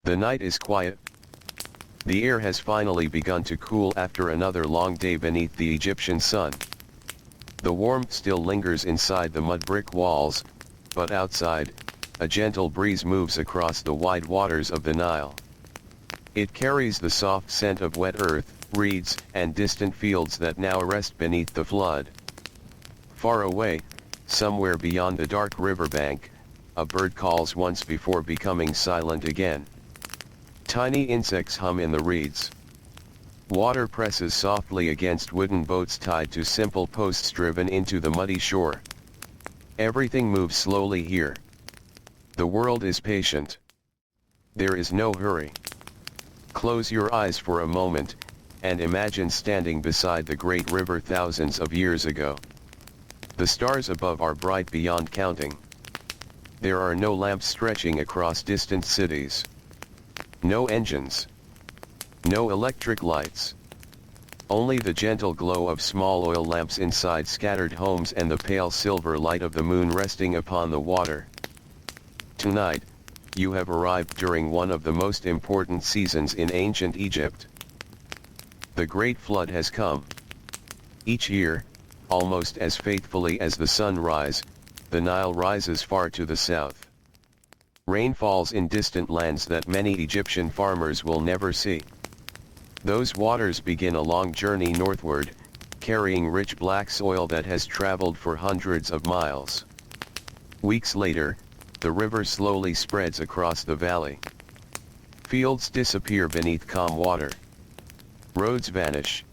The night is quiet. The air has finally begun to cool after another long day beneath the Egyptian sun. The warmth still lingers inside the mud brick walls, but outside, a gentle breeze moves across the wide waters of the Nile. It carries the soft scent of wet earth, reeds, and distant fields that now rest beneath the flood. Far away, somewhere beyond the dark riverbank, a bird calls once before becoming silent again. Tiny insects hum in the reeds. Water presses softly against wooden boats tied to simple posts driven into the muddy shore. Everything moves slowly here. The world is patient. There is no hurry. Close your eyes for a moment, and imagine standing beside the great river thousands of years ago. The stars above are bright beyond counting. There are no lamps stretching across distant cities. No engines. No electric lights. Only the gentle glow of small oil lamps inside scattered homes and the pale silver light of the moon resting upon the water. Tonight, you have arrived during one of the most important seasons in ancient Egypt. The Great Flood has come. Each year, almost as faithfully as the sunrise, the Nile rises far to the south. Rain falls in distant lands that many Egyptian farmers will never see. Those waters begin a long journey northward, carrying rich black soil that has traveled for hundreds of miles. Weeks later, the river slowly spreads across the valley. Fields disappear beneath calm water. Roads vanish.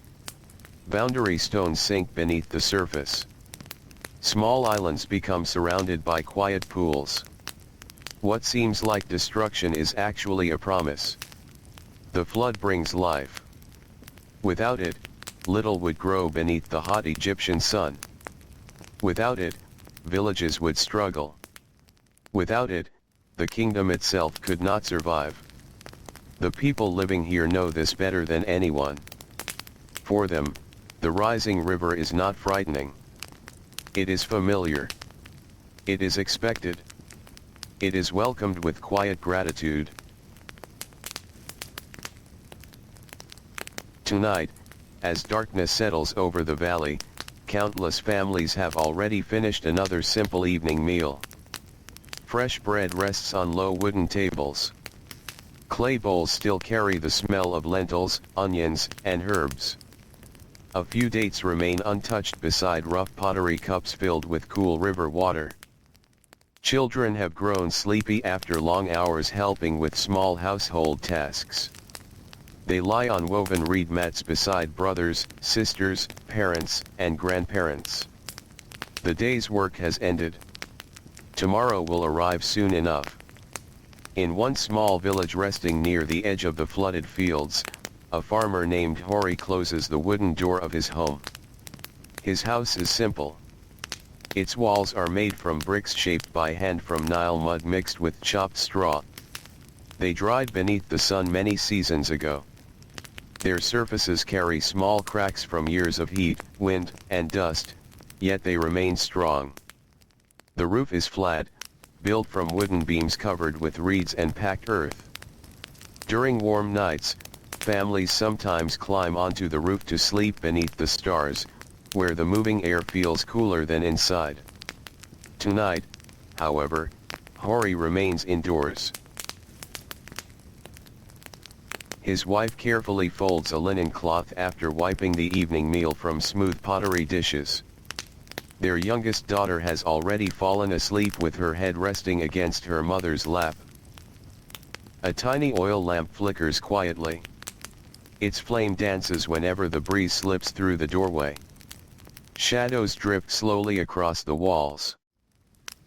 Boundary stones sink beneath the surface. Small islands become surrounded by quiet pools. What seems like destruction is actually a promise. The flood brings life. Without it, little would grow beneath the hot Egyptian sun. Without it, villages would struggle. Without it, the kingdom itself could not survive. The people living here know this better than anyone. For them, the rising river is not frightening. It is familiar. It is expected. It is welcomed with quiet gratitude. Tonight, as darkness settles over the valley, countless families have already finished another simple evening meal. Fresh bread rests on low wooden tables. Clay bowls still carry the smell of lentils, onions, and herbs. A few dates remain untouched beside rough pottery cups filled with cool river water. Children have grown sleepy after long hours helping with small household tasks. They lie on woven reed mats beside brothers, sisters, parents, and grandparents. The day's work has ended. Tomorrow will arrive soon enough. In one small village resting near the edge of the flooded fields, a farmer named Hori closes the wooden door of his home. His house is simple. Its walls are made from bricks shaped by hand from Nile mud mixed with chopped straw. They dried beneath the sun many seasons ago. Their surfaces carry small cracks from years of heat, wind, and dust, yet they remain strong. The roof is flat, built from wooden beams covered with reeds and packed earth. During warm nights, families sometimes climb onto the roof to sleep beneath the stars, where the moving air feels cooler than inside. Tonight, however, Hori remains indoors. His wife carefully folds a linen cloth after wiping the evening meal from smooth pottery dishes. Their youngest daughter has already fallen asleep with her head resting against her mother's lap. A tiny oil lamp flickers quietly. Its flame dances whenever the breeze slips through the doorway. Shadows drift slowly across the walls.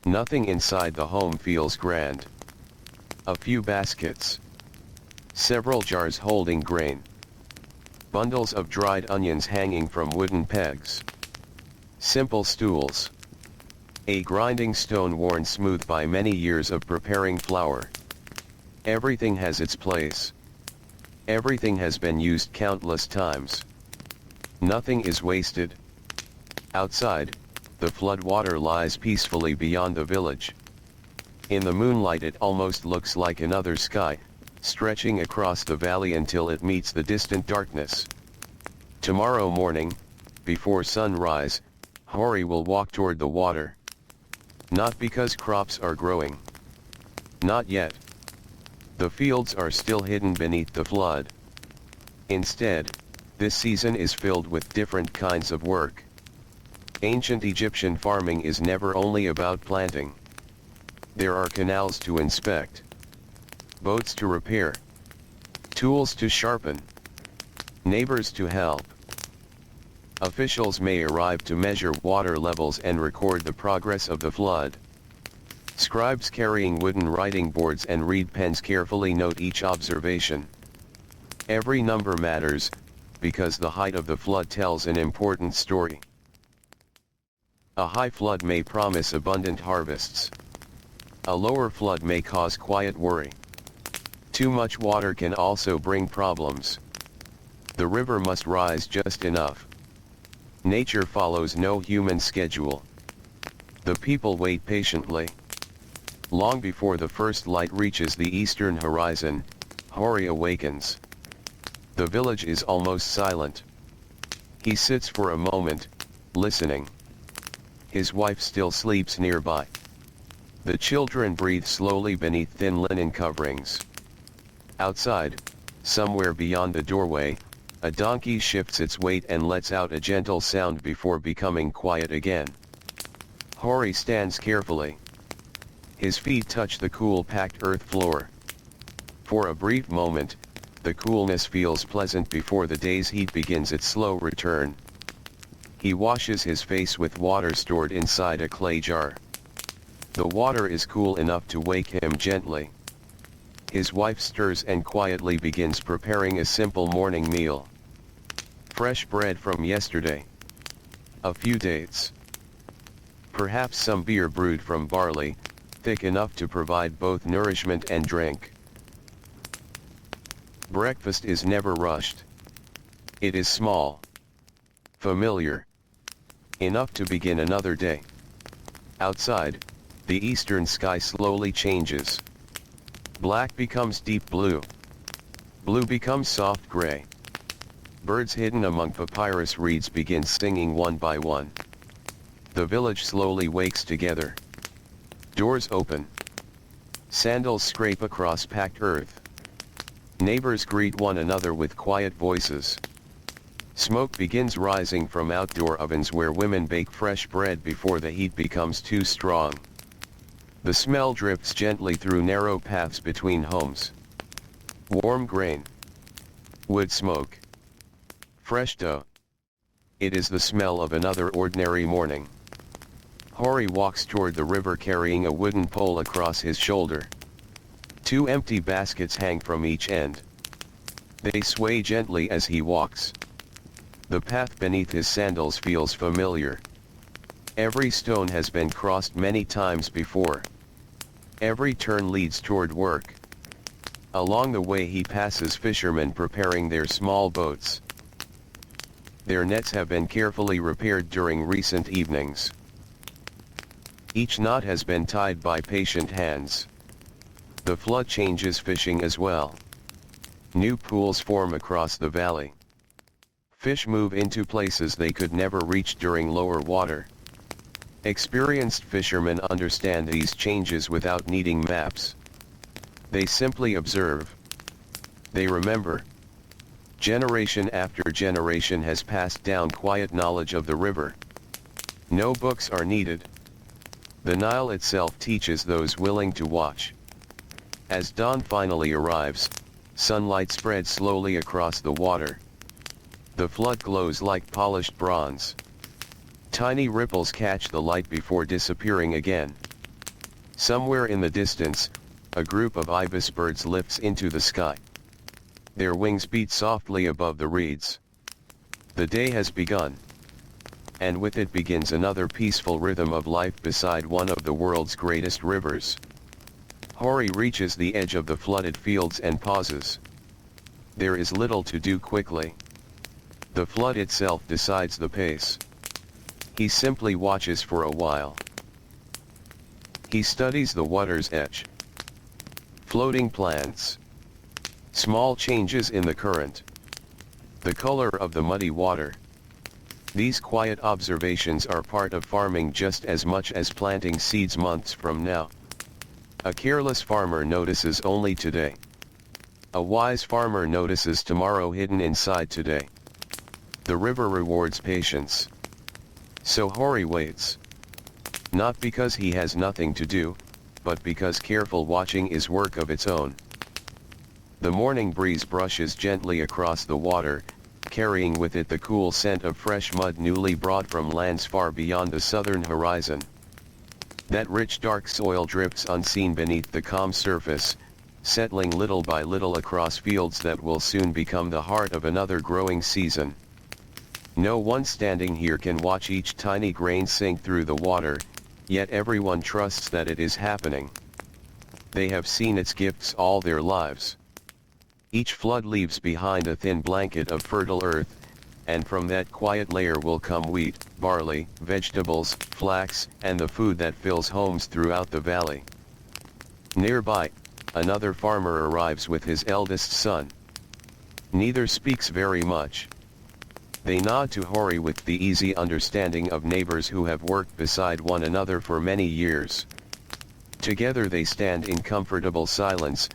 Nothing inside the home feels grand. A few baskets. Several jars holding grain. Bundles of dried onions hanging from wooden pegs. Simple stools. A grinding stone worn smooth by many years of preparing flour. Everything has its place. Everything has been used countless times. Nothing is wasted. Outside, the flood water lies peacefully beyond the village. In the moonlight it almost looks like another sky, stretching across the valley until it meets the distant darkness. Tomorrow morning, before sunrise, Hori will walk toward the water. Not because crops are growing. Not yet. The fields are still hidden beneath the flood. Instead, this season is filled with different kinds of work. Ancient Egyptian farming is never only about planting. There are canals to inspect, boats to repair, tools to sharpen, neighbors to help. Officials may arrive to measure water levels and record the progress of the flood. Scribes carrying wooden writing boards and reed pens carefully note each observation. Every number matters, because the height of the flood tells an important story. A high flood may promise abundant harvests. A lower flood may cause quiet worry. Too much water can also bring problems. The river must rise just enough. Nature follows no human schedule. The people wait patiently. Long before the first light reaches the eastern horizon, Hori awakens. The village is almost silent. He sits for a moment, listening. His wife still sleeps nearby. The children breathe slowly beneath thin linen coverings. Outside, somewhere beyond the doorway, a donkey shifts its weight and lets out a gentle sound before becoming quiet again. Hori stands carefully. His feet touch the cool packed earth floor. For a brief moment, the coolness feels pleasant before the day's heat begins its slow return. He washes his face with water stored inside a clay jar. The water is cool enough to wake him gently. His wife stirs and quietly begins preparing a simple morning meal. Fresh bread from yesterday. A few dates. Perhaps some beer brewed from barley, thick enough to provide both nourishment and drink. Breakfast is never rushed. It is small. Familiar. Enough to begin another day. Outside, the eastern sky slowly changes. Black becomes deep blue. Blue becomes soft gray. Birds hidden among papyrus reeds begin singing one by one. The village slowly wakes together. Doors open. Sandals scrape across packed earth. Neighbors greet one another with quiet voices. Smoke begins rising from outdoor ovens where women bake fresh bread before the heat becomes too strong. The smell drifts gently through narrow paths between homes. Warm grain. Wood smoke. Fresh dough. It is the smell of another ordinary morning. Hori walks toward the river carrying a wooden pole across his shoulder. Two empty baskets hang from each end. They sway gently as he walks. The path beneath his sandals feels familiar. Every stone has been crossed many times before. Every turn leads toward work. Along the way he passes fishermen preparing their small boats. Their nets have been carefully repaired during recent evenings. Each knot has been tied by patient hands. The flood changes fishing as well. New pools form across the valley. Fish move into places they could never reach during lower water. Experienced fishermen understand these changes without needing maps. They simply observe. They remember. Generation after generation has passed down quiet knowledge of the river. No books are needed. The Nile itself teaches those willing to watch. As dawn finally arrives, sunlight spreads slowly across the water. The flood glows like polished bronze. Tiny ripples catch the light before disappearing again. Somewhere in the distance, a group of ibis birds lifts into the sky. Their wings beat softly above the reeds. The day has begun. And with it begins another peaceful rhythm of life beside one of the world's greatest rivers. Hori reaches the edge of the flooded fields and pauses. There is little to do quickly. The flood itself decides the pace. He simply watches for a while. He studies the water's edge. Floating plants. Small changes in the current. The color of the muddy water. These quiet observations are part of farming just as much as planting seeds months from now. A careless farmer notices only today. A wise farmer notices tomorrow hidden inside today. The river rewards patience. So Hori waits. Not because he has nothing to do, but because careful watching is work of its own. The morning breeze brushes gently across the water, carrying with it the cool scent of fresh mud newly brought from lands far beyond the southern horizon. That rich dark soil drips unseen beneath the calm surface, settling little by little across fields that will soon become the heart of another growing season. No one standing here can watch each tiny grain sink through the water, yet everyone trusts that it is happening. They have seen its gifts all their lives. Each flood leaves behind a thin blanket of fertile earth, and from that quiet layer will come wheat, barley, vegetables, flax, and the food that fills homes throughout the valley. Nearby, another farmer arrives with his eldest son. Neither speaks very much. They nod to Hori with the easy understanding of neighbors who have worked beside one another for many years. Together they stand in comfortable silence,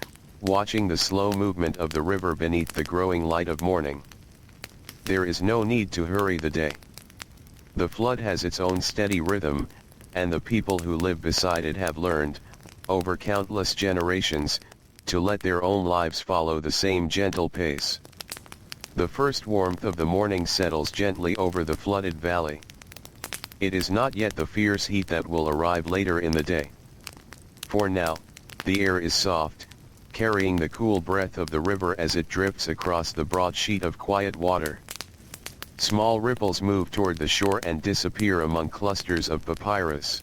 watching the slow movement of the river beneath the growing light of morning. There is no need to hurry the day. The flood has its own steady rhythm, and the people who live beside it have learned, over countless generations, to let their own lives follow the same gentle pace. The first warmth of the morning settles gently over the flooded valley. It is not yet the fierce heat that will arrive later in the day. For now, the air is soft, carrying the cool breath of the river as it drifts across the broad sheet of quiet water. Small ripples move toward the shore and disappear among clusters of papyrus.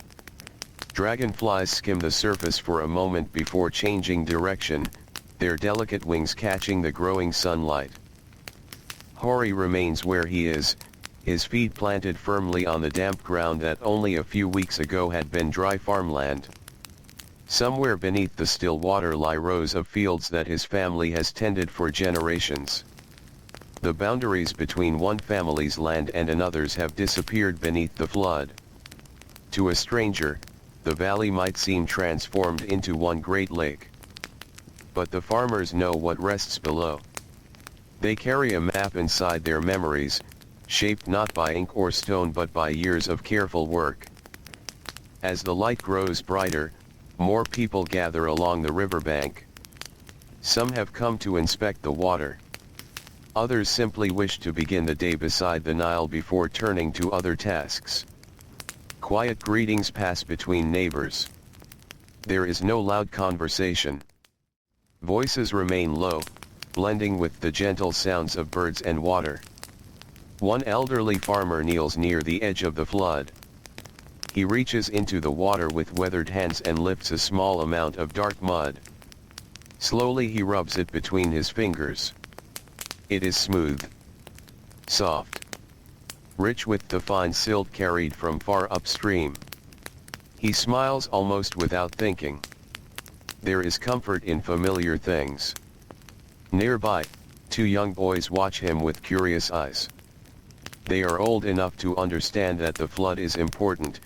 Dragonflies skim the surface for a moment before changing direction, their delicate wings catching the growing sunlight. Hori remains where he is, his feet planted firmly on the damp ground that only a few weeks ago had been dry farmland. Somewhere beneath the still water lie rows of fields that his family has tended for generations. The boundaries between one family's land and another's have disappeared beneath the flood. To a stranger, the valley might seem transformed into one great lake. But the farmers know what rests below. They carry a map inside their memories, shaped not by ink or stone but by years of careful work. As the light grows brighter, more people gather along the riverbank. Some have come to inspect the water. Others simply wish to begin the day beside the Nile before turning to other tasks. Quiet greetings pass between neighbors. There is no loud conversation. Voices remain low, blending with the gentle sounds of birds and water. One elderly farmer kneels near the edge of the flood. He reaches into the water with weathered hands and lifts a small amount of dark mud. Slowly he rubs it between his fingers. It is smooth, soft, rich with the fine silt carried from far upstream. He smiles almost without thinking. There is comfort in familiar things. Nearby, two young boys watch him with curious eyes. They are old enough to understand that the flood is important,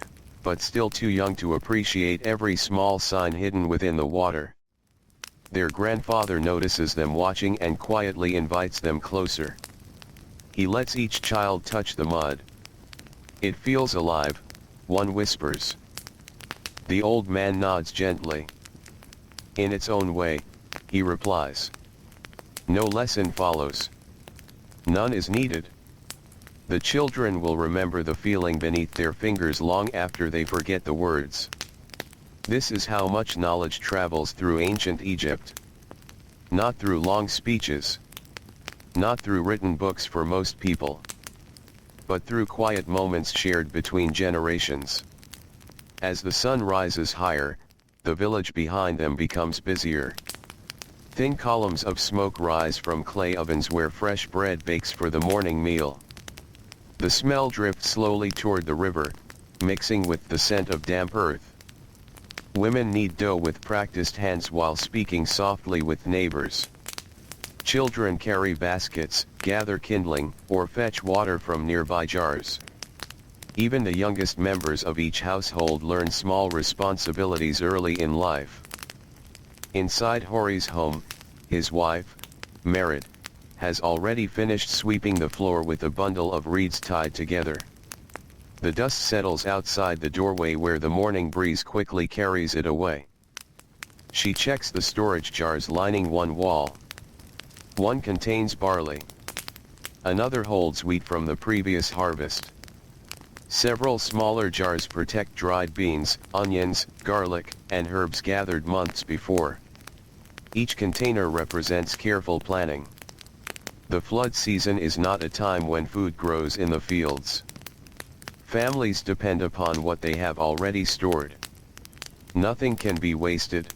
but still too young to appreciate every small sign hidden within the water. Their grandfather notices them watching and quietly invites them closer. He lets each child touch the mud. It feels alive, one whispers. The old man nods gently. In its own way, he replies. No lesson follows. None is needed. The children will remember the feeling beneath their fingers long after they forget the words. This is how much knowledge travels through ancient Egypt. Not through long speeches. Not through written books for most people. But through quiet moments shared between generations. As the sun rises higher, the village behind them becomes busier. Thin columns of smoke rise from clay ovens where fresh bread bakes for the morning meal. The smell drifts slowly toward the river, mixing with the scent of damp earth. Women knead dough with practiced hands while speaking softly with neighbors. Children carry baskets, gather kindling, or fetch water from nearby jars. Even the youngest members of each household learn small responsibilities early in life. Inside Hori's home, his wife, Merit, has already finished sweeping the floor with a bundle of reeds tied together. The dust settles outside the doorway where the morning breeze quickly carries it away. She checks the storage jars lining one wall. One contains barley. Another holds wheat from the previous harvest. Several smaller jars protect dried beans, onions, garlic, and herbs gathered months before. Each container represents careful planning. The flood season is not a time when food grows in the fields. Families depend upon what they have already stored. Nothing can be wasted.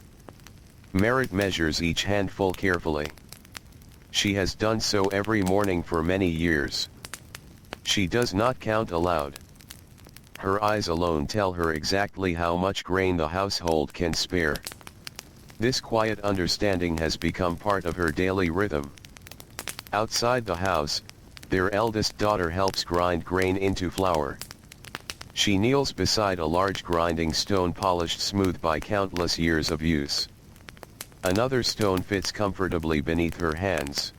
Merit measures each handful carefully. She has done so every morning for many years. She does not count aloud. Her eyes alone tell her exactly how much grain the household can spare. This quiet understanding has become part of her daily rhythm. Outside the house, their eldest daughter helps grind grain into flour. She kneels beside a large grinding stone polished smooth by countless years of use. Another stone fits comfortably beneath her hands.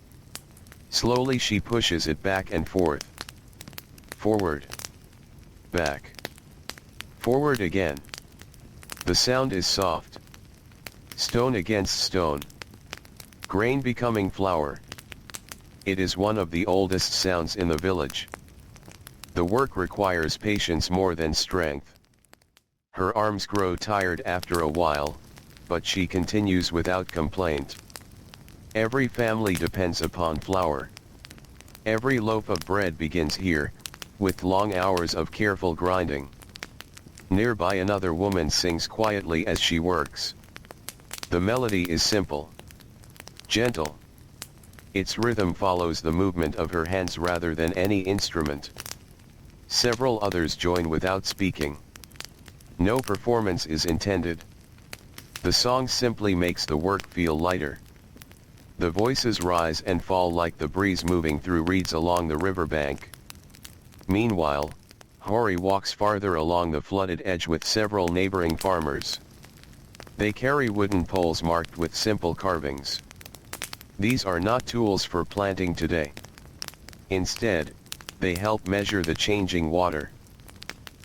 Slowly she pushes it back and forth. Forward. Back. Forward again. The sound is soft. Stone against stone. Grain becoming flour. It is one of the oldest sounds in the village. The work requires patience more than strength. Her arms grow tired after a while, but she continues without complaint. Every family depends upon flour. Every loaf of bread begins here, with long hours of careful grinding. Nearby another woman sings quietly as she works. The melody is simple, gentle. Its rhythm follows the movement of her hands rather than any instrument. Several others join without speaking. No performance is intended. The song simply makes the work feel lighter. The voices rise and fall like the breeze moving through reeds along the riverbank. Meanwhile, Hori walks farther along the flooded edge with several neighboring farmers. They carry wooden poles marked with simple carvings. These are not tools for planting today. Instead, they help measure the changing water.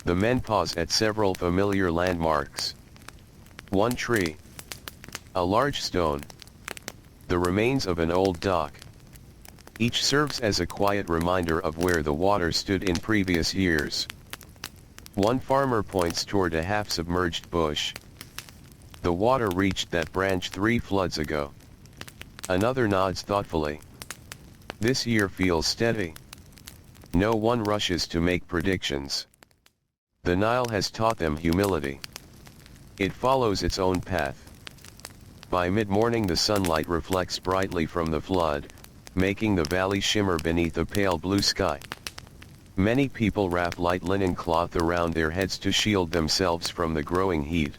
The men pause at several familiar landmarks. One tree. A large stone. The remains of an old dock. Each serves as a quiet reminder of where the water stood in previous years. One farmer points toward a half-submerged bush. The water reached that branch 3 floods ago. Another nods thoughtfully. This year feels steady. No one rushes to make predictions. The Nile has taught them humility. It follows its own path. By mid-morning the sunlight reflects brightly from the flood, making the valley shimmer beneath a pale blue sky. Many people wrap light linen cloth around their heads to shield themselves from the growing heat.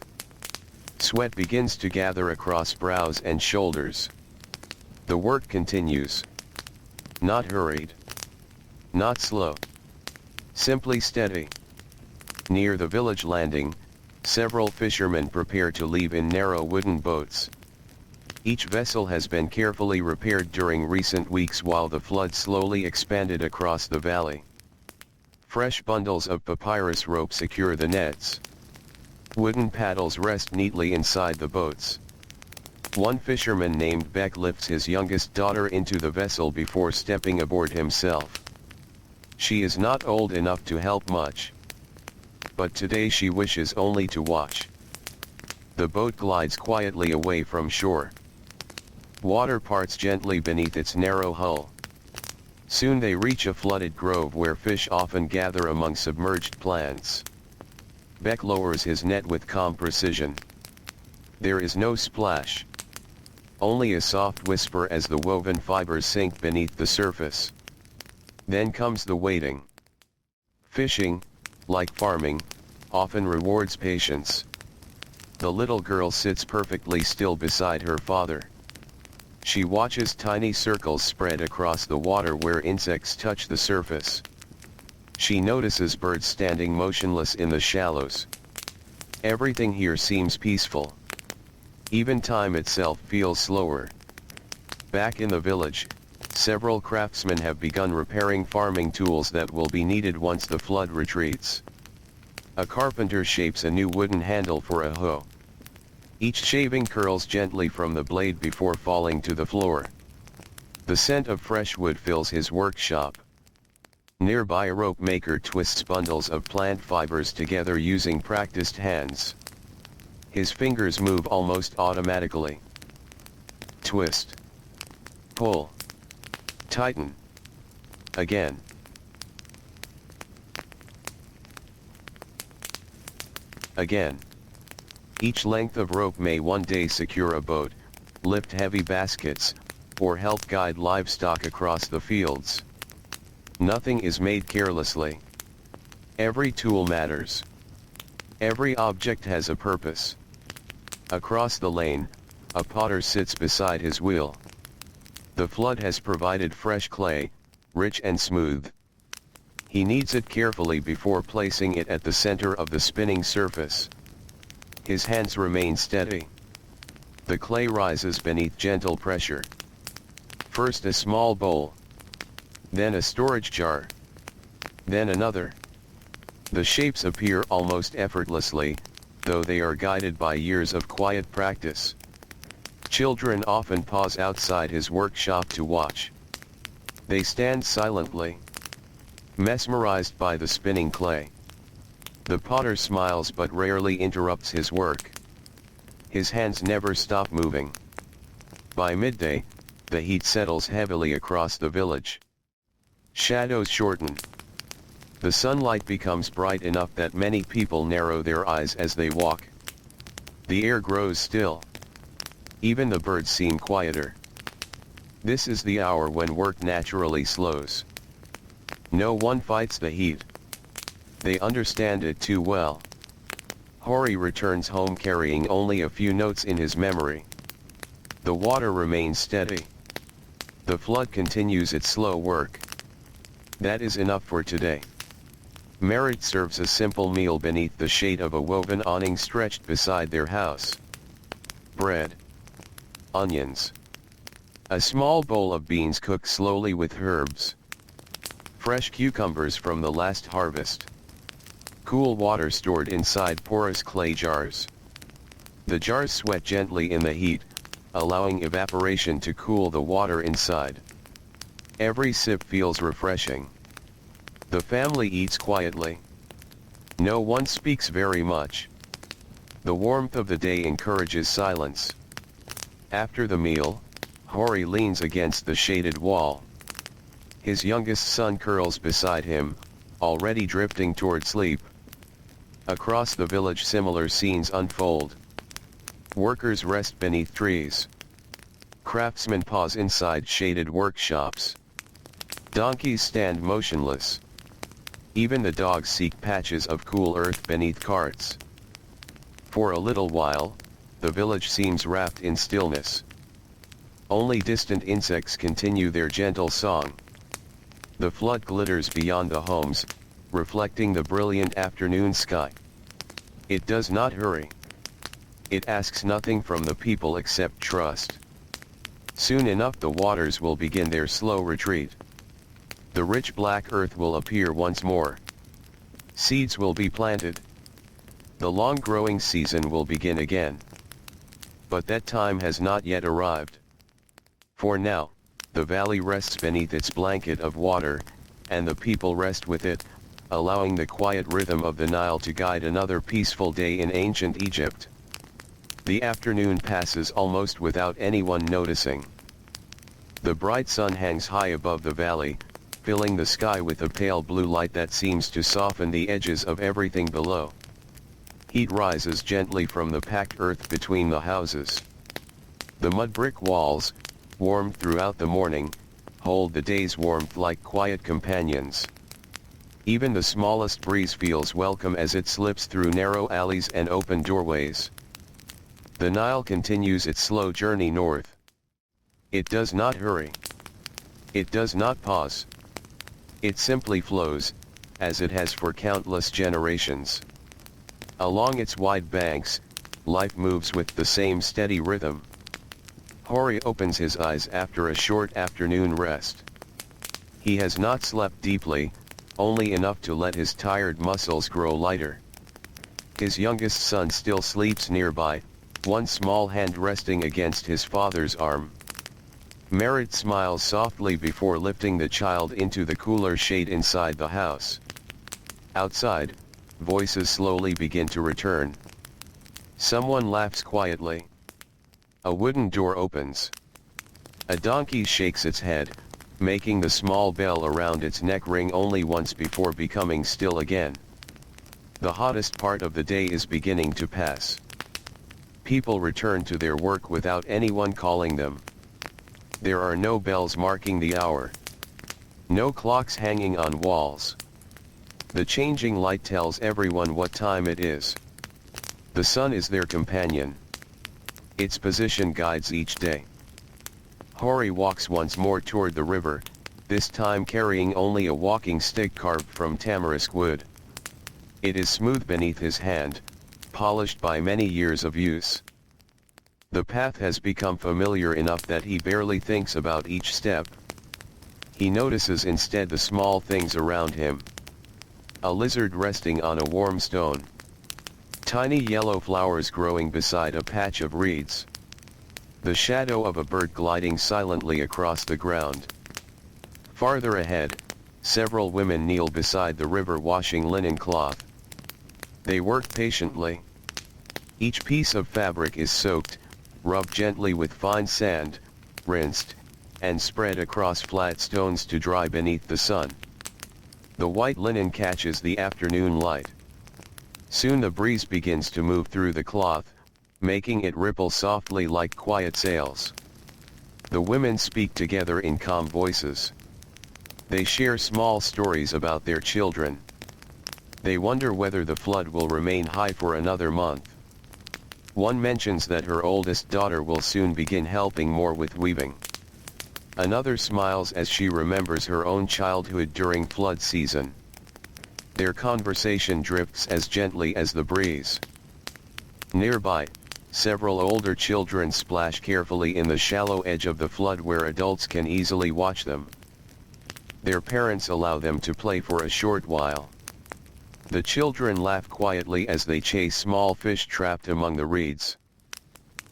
Sweat begins to gather across brows and shoulders. The work continues. Not hurried. Not slow. Simply steady. Near the village landing, several fishermen prepare to leave in narrow wooden boats. Each vessel has been carefully repaired during recent weeks while the flood slowly expanded across the valley. Fresh bundles of papyrus rope secure the nets. Wooden paddles rest neatly inside the boats. One fisherman named Beck lifts his youngest daughter into the vessel before stepping aboard himself. She is not old enough to help much. But today she wishes only to watch. The boat glides quietly away from shore. Water parts gently beneath its narrow hull. Soon they reach a flooded grove where fish often gather among submerged plants. Beck lowers his net with calm precision. There is no splash. Only a soft whisper as the woven fibers sink beneath the surface. Then comes the waiting. Fishing, like farming, often rewards patience. The little girl sits perfectly still beside her father. She watches tiny circles spread across the water where insects touch the surface. She notices birds standing motionless in the shallows. Everything here seems peaceful. Even time itself feels slower. Back in the village, several craftsmen have begun repairing farming tools that will be needed once the flood retreats. A carpenter shapes a new wooden handle for a hoe. Each shaving curls gently from the blade before falling to the floor. The scent of fresh wood fills his workshop. Nearby, a rope maker twists bundles of plant fibers together using practiced hands. His fingers move almost automatically. Twist. Pull. Tighten. Again. Again. Each length of rope may one day secure a boat, lift heavy baskets, or help guide livestock across the fields. Nothing is made carelessly. Every tool matters. Every object has a purpose. Across the lane, a potter sits beside his wheel. The flood has provided fresh clay, rich and smooth. He kneads it carefully before placing it at the center of the spinning surface. His hands remain steady. The clay rises beneath gentle pressure. First a small bowl. Then a storage jar. Then another. The shapes appear almost effortlessly, though they are guided by years of quiet practice. Children often pause outside his workshop to watch. They stand silently, mesmerized by the spinning clay. The potter smiles but rarely interrupts his work. His hands never stop moving. By midday, the heat settles heavily across the village. Shadows shorten. The sunlight becomes bright enough that many people narrow their eyes as they walk. The air grows still. Even the birds seem quieter. This is the hour when work naturally slows. No one fights the heat. They understand it too well. Hori returns home carrying only a few notes in his memory. The water remains steady. The flood continues its slow work. That is enough for today. Merit serves a simple meal beneath the shade of a woven awning stretched beside their house. Bread. Onions. A small bowl of beans cooked slowly with herbs. Fresh cucumbers from the last harvest. Cool water stored inside porous clay jars. The jars sweat gently in the heat, allowing evaporation to cool the water inside. Every sip feels refreshing. The family eats quietly. No one speaks very much. The warmth of the day encourages silence. After the meal, Hori leans against the shaded wall. His youngest son curls beside him, already drifting toward sleep. Across the village similar scenes unfold. Workers rest beneath trees. Craftsmen pause inside shaded workshops. Donkeys stand motionless. Even the dogs seek patches of cool earth beneath carts. For a little while, the village seems wrapped in stillness. Only distant insects continue their gentle song. The flood glitters beyond the homes, reflecting the brilliant afternoon sky. It does not hurry. It asks nothing from the people except trust. Soon enough the waters will begin their slow retreat. The rich black earth will appear once more. Seeds will be planted. The long growing season will begin again. But that time has not yet arrived. For now, the valley rests beneath its blanket of water, and the people rest with it, allowing the quiet rhythm of the Nile to guide another peaceful day in ancient Egypt. The afternoon passes almost without anyone noticing. The bright sun hangs high above the valley, filling the sky with a pale blue light that seems to soften the edges of everything below. Heat rises gently from the packed earth between the houses. The mud brick walls, warmed throughout the morning, hold the day's warmth like quiet companions. Even the smallest breeze feels welcome as it slips through narrow alleys and open doorways. The Nile continues its slow journey north. It does not hurry. It does not pause. It simply flows, as it has for countless generations. Along its wide banks, life moves with the same steady rhythm. Hori opens his eyes after a short afternoon rest. He has not slept deeply, only enough to let his tired muscles grow lighter. His youngest son still sleeps nearby, one small hand resting against his father's arm. Merit smiles softly before lifting the child into the cooler shade inside the house. Outside, voices slowly begin to return. Someone laughs quietly. A wooden door opens. A donkey shakes its head, making the small bell around its neck ring only once before becoming still again. The hottest part of the day is beginning to pass. People return to their work without anyone calling them. There are no bells marking the hour. No clocks hanging on walls. The changing light tells everyone what time it is. The sun is their companion. Its position guides each day. Hori walks once more toward the river, this time carrying only a walking stick carved from tamarisk wood. It is smooth beneath his hand, polished by many years of use. The path has become familiar enough that he barely thinks about each step. He notices instead the small things around him. A lizard resting on a warm stone. Tiny yellow flowers growing beside a patch of reeds. The shadow of a bird gliding silently across the ground. Farther ahead, several women kneel beside the river washing linen cloth. They work patiently. Each piece of fabric is soaked, rubbed gently with fine sand, rinsed, and spread across flat stones to dry beneath the sun. The white linen catches the afternoon light. Soon the breeze begins to move through the cloth, making it ripple softly like quiet sails. The women speak together in calm voices. They share small stories about their children. They wonder whether the flood will remain high for another month. One mentions that her oldest daughter will soon begin helping more with weaving. Another smiles as she remembers her own childhood during flood season. Their conversation drifts as gently as the breeze. Nearby, several older children splash carefully in the shallow edge of the flood where adults can easily watch them. Their parents allow them to play for a short while. The children laugh quietly as they chase small fish trapped among the reeds.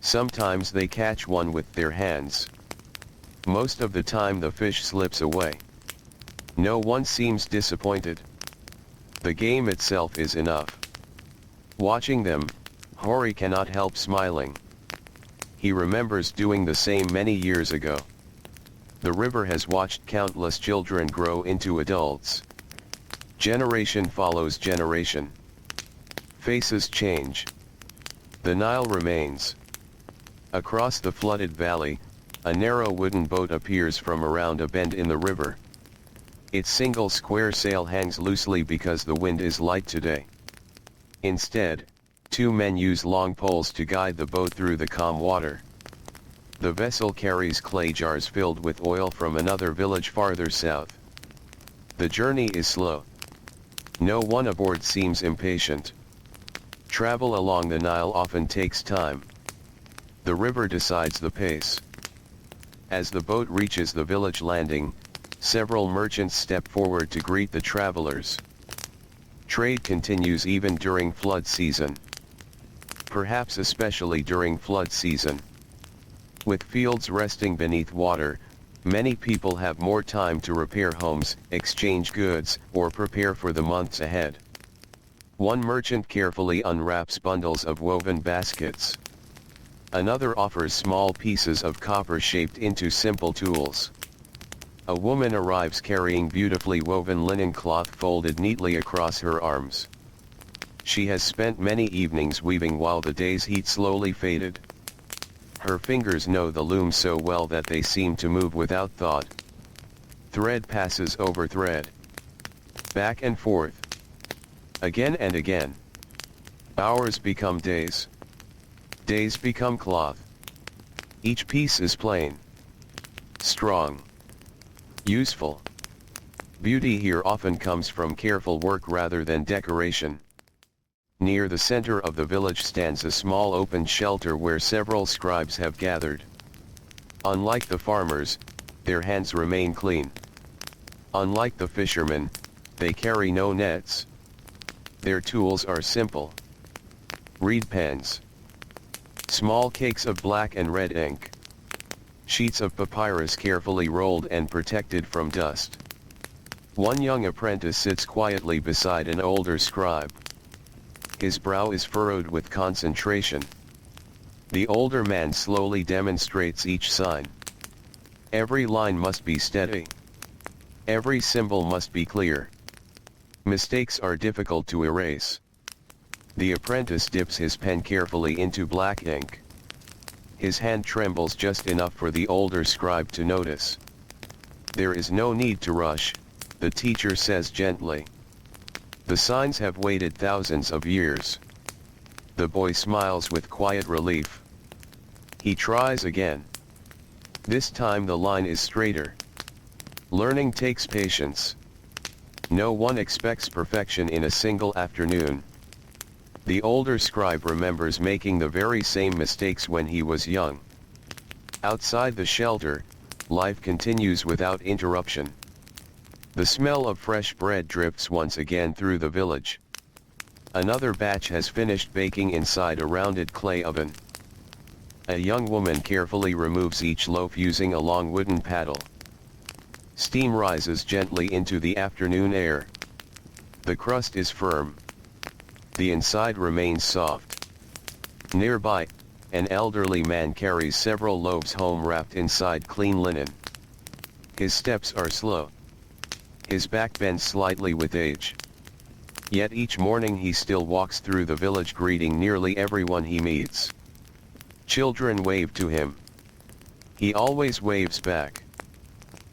Sometimes they catch one with their hands. Most of the time the fish slips away. No one seems disappointed. The game itself is enough. Watching them, Hori cannot help smiling. He remembers doing the same many years ago. The river has watched countless children grow into adults. Generation follows generation. Faces change. The Nile remains. Across the flooded valley, a narrow wooden boat appears from around a bend in the river. Its single square sail hangs loosely because the wind is light today. Instead, two men use long poles to guide the boat through the calm water. The vessel carries clay jars filled with oil from another village farther south. The journey is slow. No one aboard seems impatient. Travel along the Nile often takes time. The river decides the pace. As the boat reaches the village landing, several merchants step forward to greet the travelers. Trade continues even during flood season. Perhaps especially during flood season. With fields resting beneath water, many people have more time to repair homes, exchange goods, or prepare for the months ahead. One merchant carefully unwraps bundles of woven baskets. Another offers small pieces of copper shaped into simple tools. A woman arrives carrying beautifully woven linen cloth folded neatly across her arms. She has spent many evenings weaving while the day's heat slowly faded. Her fingers know the loom so well that they seem to move without thought. Thread passes over thread. Back and forth. Again and again. Hours become days. Days become cloth. Each piece is plain. Strong. Useful. Beauty here often comes from careful work rather than decoration. Near the center of the village stands a small open shelter where several scribes have gathered. Unlike the farmers, their hands remain clean. Unlike the fishermen, they carry no nets. Their tools are simple. Reed pens. Small cakes of black and red ink. Sheets of papyrus carefully rolled and protected from dust. One young apprentice sits quietly beside an older scribe. His brow is furrowed with concentration. The older man slowly demonstrates each sign. Every line must be steady. Every symbol must be clear. Mistakes are difficult to erase. The apprentice dips his pen carefully into black ink. His hand trembles just enough for the older scribe to notice. There is no need to rush, the teacher says gently. The signs have waited thousands of years. The boy smiles with quiet relief. He tries again. This time the line is straighter. Learning takes patience. No one expects perfection in a single afternoon. The older scribe remembers making the very same mistakes when he was young. Outside the shelter, life continues without interruption. The smell of fresh bread drifts once again through the village. Another batch has finished baking inside a rounded clay oven. A young woman carefully removes each loaf using a long wooden paddle. Steam rises gently into the afternoon air. The crust is firm. The inside remains soft. Nearby, an elderly man carries several loaves home wrapped inside clean linen. His steps are slow. His back bends slightly with age. Yet each morning he still walks through the village greeting nearly everyone he meets. Children wave to him. He always waves back.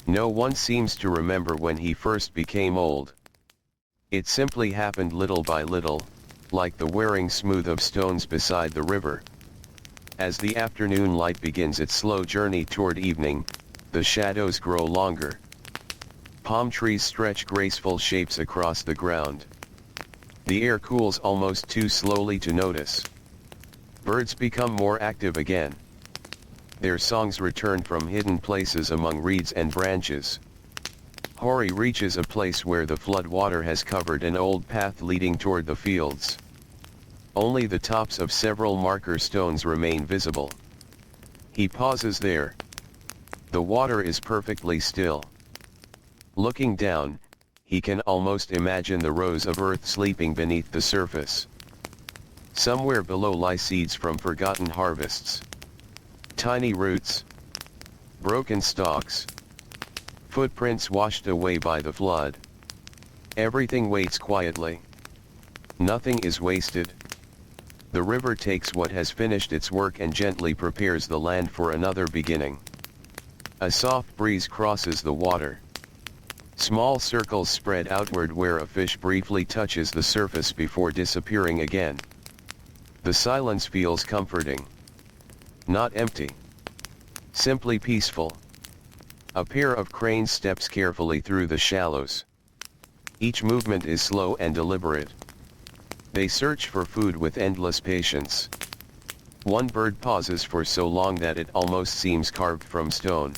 No one seems to remember when he first became old. It simply happened little by little, like the wearing smooth of stones beside the river. As the afternoon light begins its slow journey toward evening, the shadows grow longer. Palm trees stretch graceful shapes across the ground. The air cools almost too slowly to notice. Birds become more active again. Their songs return from hidden places among reeds and branches. Hori reaches a place where the floodwater has covered an old path leading toward the fields. Only the tops of several marker stones remain visible. He pauses there. The water is perfectly still. Looking down, he can almost imagine the rows of earth sleeping beneath the surface. Somewhere below lie seeds from forgotten harvests. Tiny roots. Broken stalks. Footprints washed away by the flood. Everything waits quietly. Nothing is wasted. The river takes what has finished its work and gently prepares the land for another beginning. A soft breeze crosses the water. Small circles spread outward where a fish briefly touches the surface before disappearing again. The silence feels comforting. Not empty. Simply peaceful. A pair of cranes steps carefully through the shallows. Each movement is slow and deliberate. They search for food with endless patience. One bird pauses for so long that it almost seems carved from stone.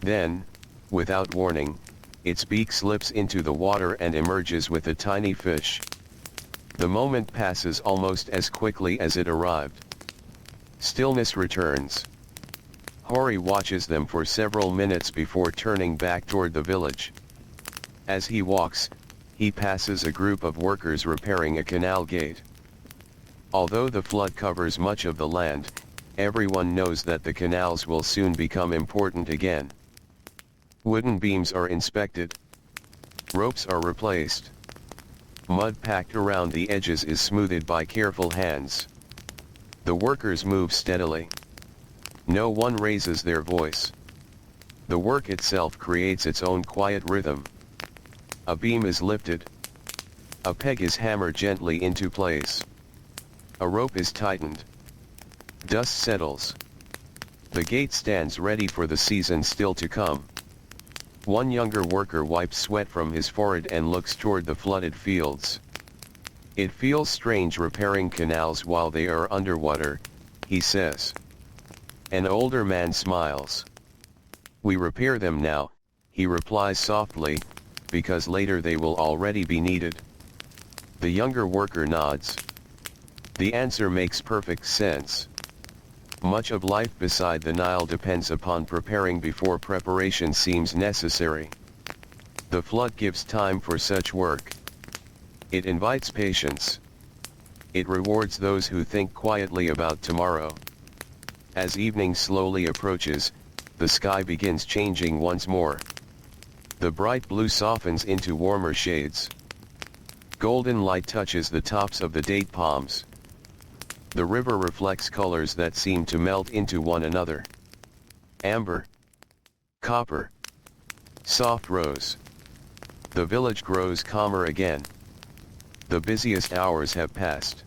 Then, without warning, its beak slips into the water and emerges with a tiny fish. The moment passes almost as quickly as it arrived. Stillness returns. Hori watches them for several minutes before turning back toward the village. As he walks, he passes a group of workers repairing a canal gate. Although the flood covers much of the land, everyone knows that the canals will soon become important again. Wooden beams are inspected. Ropes are replaced. Mud packed around the edges is smoothed by careful hands. The workers move steadily. No one raises their voice. The work itself creates its own quiet rhythm. A beam is lifted. A peg is hammered gently into place. A rope is tightened. Dust settles. The gate stands ready for the season still to come. One younger worker wipes sweat from his forehead and looks toward the flooded fields. It feels strange repairing canals while they are underwater, he says. An older man smiles. We repair them now, he replies softly, because later they will already be needed. The younger worker nods. The answer makes perfect sense. Much of life beside the Nile depends upon preparing before preparation seems necessary. The flood gives time for such work. It invites patience. It rewards those who think quietly about tomorrow. As evening slowly approaches, the sky begins changing once more. The bright blue softens into warmer shades. Golden light touches the tops of the date palms. The river reflects colors that seem to melt into one another. Amber, copper, soft rose. The village grows calmer again. The busiest hours have passed.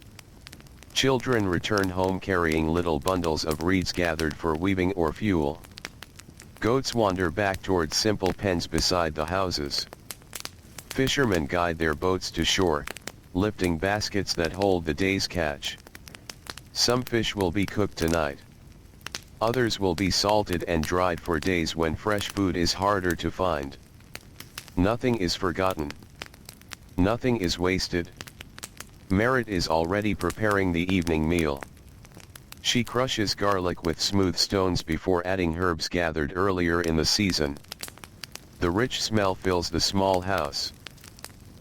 Children return home carrying little bundles of reeds gathered for weaving or fuel. Goats wander back toward simple pens beside the houses. Fishermen guide their boats to shore, lifting baskets that hold the day's catch. Some fish will be cooked tonight. Others will be salted and dried for days when fresh food is harder to find. Nothing is forgotten. Nothing is wasted. Merit is already preparing the evening meal. She crushes garlic with smooth stones before adding herbs gathered earlier in the season. The rich smell fills the small house.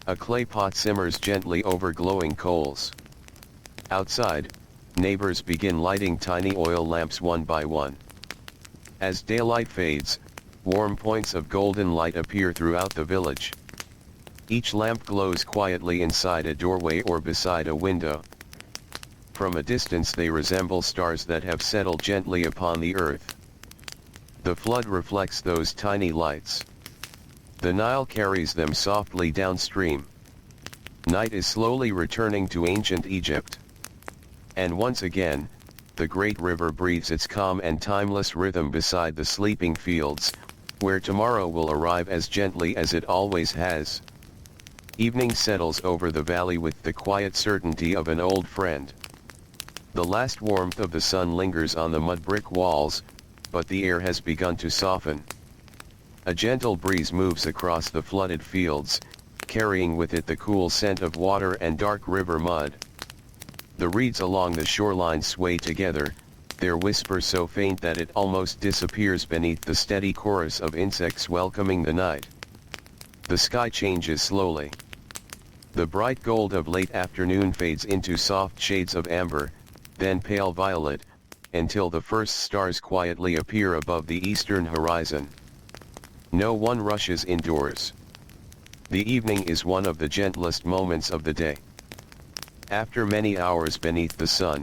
A clay pot simmers gently over glowing coals. Outside, neighbors begin lighting tiny oil lamps one by one. As daylight fades, warm points of golden light appear throughout the village. Each lamp glows quietly inside a doorway or beside a window. From a distance they resemble stars that have settled gently upon the earth. The flood reflects those tiny lights. The Nile carries them softly downstream. Night is slowly returning to ancient Egypt. And once again, the great river breathes its calm and timeless rhythm beside the sleeping fields, where tomorrow will arrive as gently as it always has. Evening settles over the valley with the quiet certainty of an old friend. The last warmth of the sun lingers on the mud brick walls, but the air has begun to soften. A gentle breeze moves across the flooded fields, carrying with it the cool scent of water and dark river mud. The reeds along the shoreline sway together, their whisper so faint that it almost disappears beneath the steady chorus of insects welcoming the night. The sky changes slowly. The bright gold of late afternoon fades into soft shades of amber, then pale violet, until the first stars quietly appear above the eastern horizon. No one rushes indoors. The evening is one of the gentlest moments of the day. After many hours beneath the sun,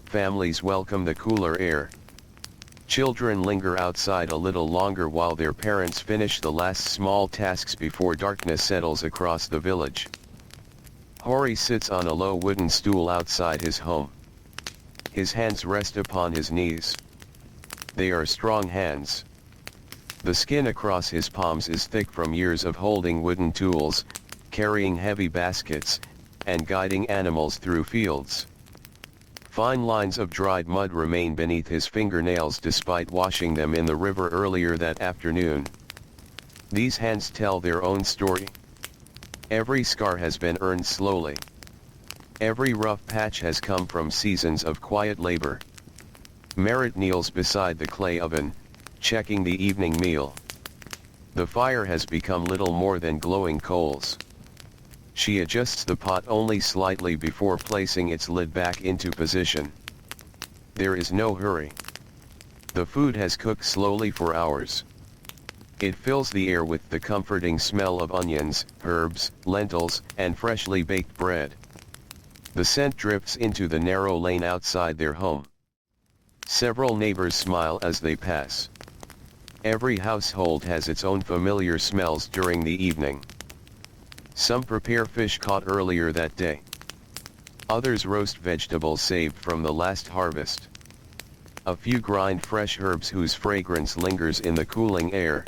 families welcome the cooler air. Children linger outside a little longer while their parents finish the last small tasks before darkness settles across the village. Hori sits on a low wooden stool outside his home. His hands rest upon his knees. They are strong hands. The skin across his palms is thick from years of holding wooden tools, carrying heavy baskets, and guiding animals through fields. Fine lines of dried mud remain beneath his fingernails despite washing them in the river earlier that afternoon. These hands tell their own story. Every scar has been earned slowly. Every rough patch has come from seasons of quiet labor. Merit kneels beside the clay oven, checking the evening meal. The fire has become little more than glowing coals. She adjusts the pot only slightly before placing its lid back into position. There is no hurry. The food has cooked slowly for hours. It fills the air with the comforting smell of onions, herbs, lentils, and freshly baked bread. The scent drifts into the narrow lane outside their home. Several neighbors smile as they pass. Every household has its own familiar smells during the evening. Some prepare fish caught earlier that day. Others roast vegetables saved from the last harvest. A few grind fresh herbs whose fragrance lingers in the cooling air.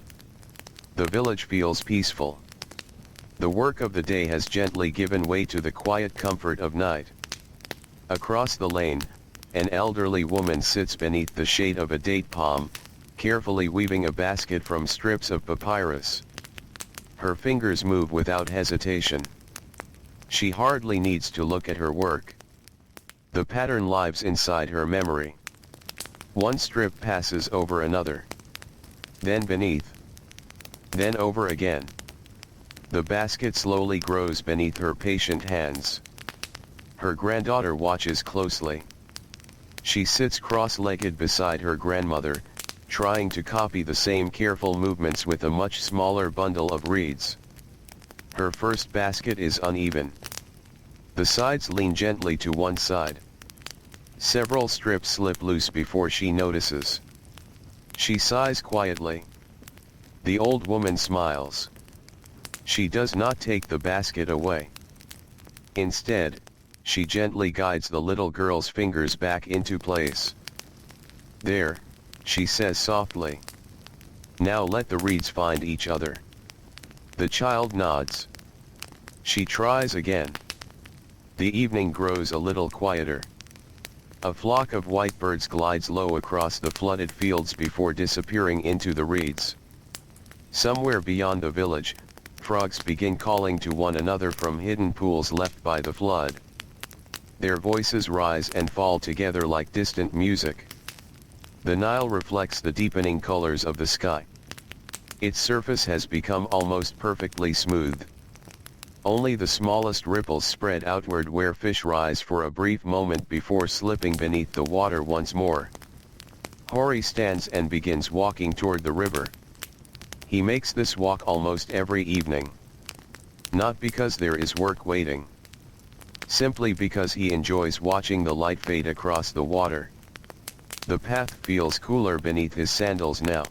The village feels peaceful. The work of the day has gently given way to the quiet comfort of night. Across the lane, an elderly woman sits beneath the shade of a date palm, carefully weaving a basket from strips of papyrus. Her fingers move without hesitation. She hardly needs to look at her work. The pattern lives inside her memory. One strip passes over another. Then beneath. Then over again. The basket slowly grows beneath her patient hands. Her granddaughter watches closely. She sits cross-legged beside her grandmother, trying to copy the same careful movements with a much smaller bundle of reeds. Her first basket is uneven. The sides lean gently to one side. Several strips slip loose before she notices. She sighs quietly. The old woman smiles. She does not take the basket away. Instead, she gently guides the little girl's fingers back into place. "There," she says softly. "Now let the reeds find each other." The child nods. She tries again. The evening grows a little quieter. A flock of white birds glides low across the flooded fields before disappearing into the reeds. Somewhere beyond the village, frogs begin calling to one another from hidden pools left by the flood. Their voices rise and fall together like distant music. The Nile reflects the deepening colors of the sky. Its surface has become almost perfectly smooth. Only the smallest ripples spread outward where fish rise for a brief moment before slipping beneath the water once more. Hori stands and begins walking toward the river. He makes this walk almost every evening. Not because there is work waiting. Simply because he enjoys watching the light fade across the water. The path feels cooler beneath his sandals now.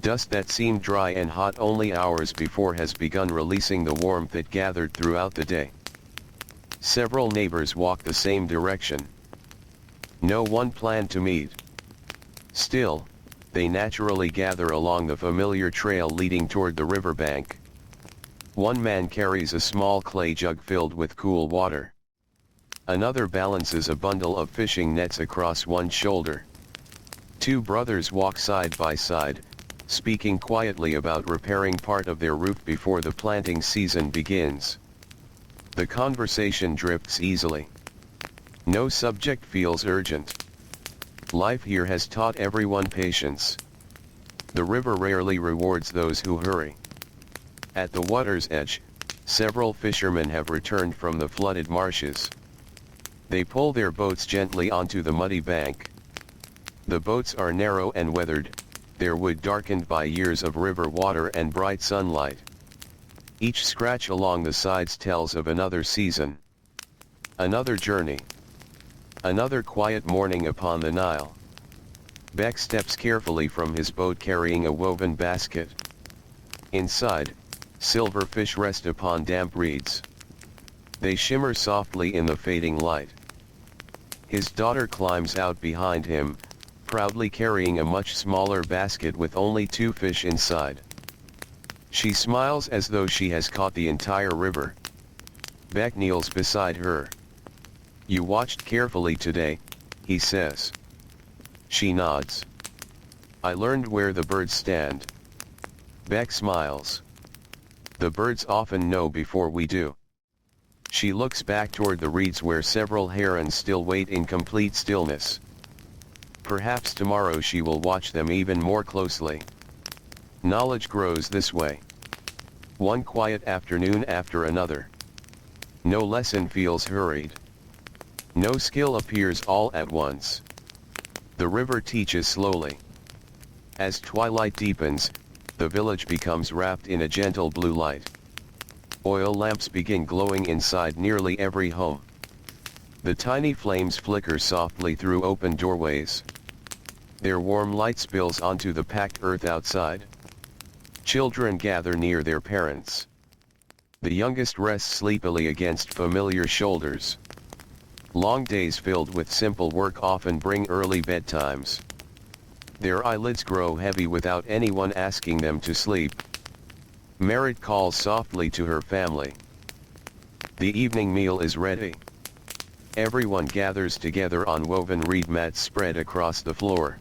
Dust that seemed dry and hot only hours before has begun releasing the warmth it gathered throughout the day. Several neighbors walk the same direction. No one planned to meet. Still, they naturally gather along the familiar trail leading toward the riverbank. One man carries a small clay jug filled with cool water. Another balances a bundle of fishing nets across one shoulder. Two brothers walk side by side, speaking quietly about repairing part of their roof before the planting season begins. The conversation drifts easily. No subject feels urgent. Life here has taught everyone patience. The river rarely rewards those who hurry. At the water's edge, several fishermen have returned from the flooded marshes. They pull their boats gently onto the muddy bank. The boats are narrow and weathered, their wood darkened by years of river water and bright sunlight. Each scratch along the sides tells of another season. Another journey. Another quiet morning upon the Nile. Beck steps carefully from his boat carrying a woven basket. Inside, silver fish rest upon damp reeds. They shimmer softly in the fading light. His daughter climbs out behind him, proudly carrying a much smaller basket with only 2 fish inside. She smiles as though she has caught the entire river. Beck kneels beside her. "You watched carefully today," he says. She nods. "I learned where the birds stand." Beck smiles. "The birds often know before we do." She looks back toward the reeds where several herons still wait in complete stillness. Perhaps tomorrow she will watch them even more closely. Knowledge grows this way. One quiet afternoon after another. No lesson feels hurried. No skill appears all at once. The river teaches slowly. As twilight deepens, the village becomes wrapped in a gentle blue light. Oil lamps begin glowing inside nearly every home. The tiny flames flicker softly through open doorways. Their warm light spills onto the packed earth outside. Children gather near their parents. The youngest rests sleepily against familiar shoulders. Long days filled with simple work often bring early bedtimes. Their eyelids grow heavy without anyone asking them to sleep. Merit calls softly to her family. The evening meal is ready. Everyone gathers together on woven reed mats spread across the floor.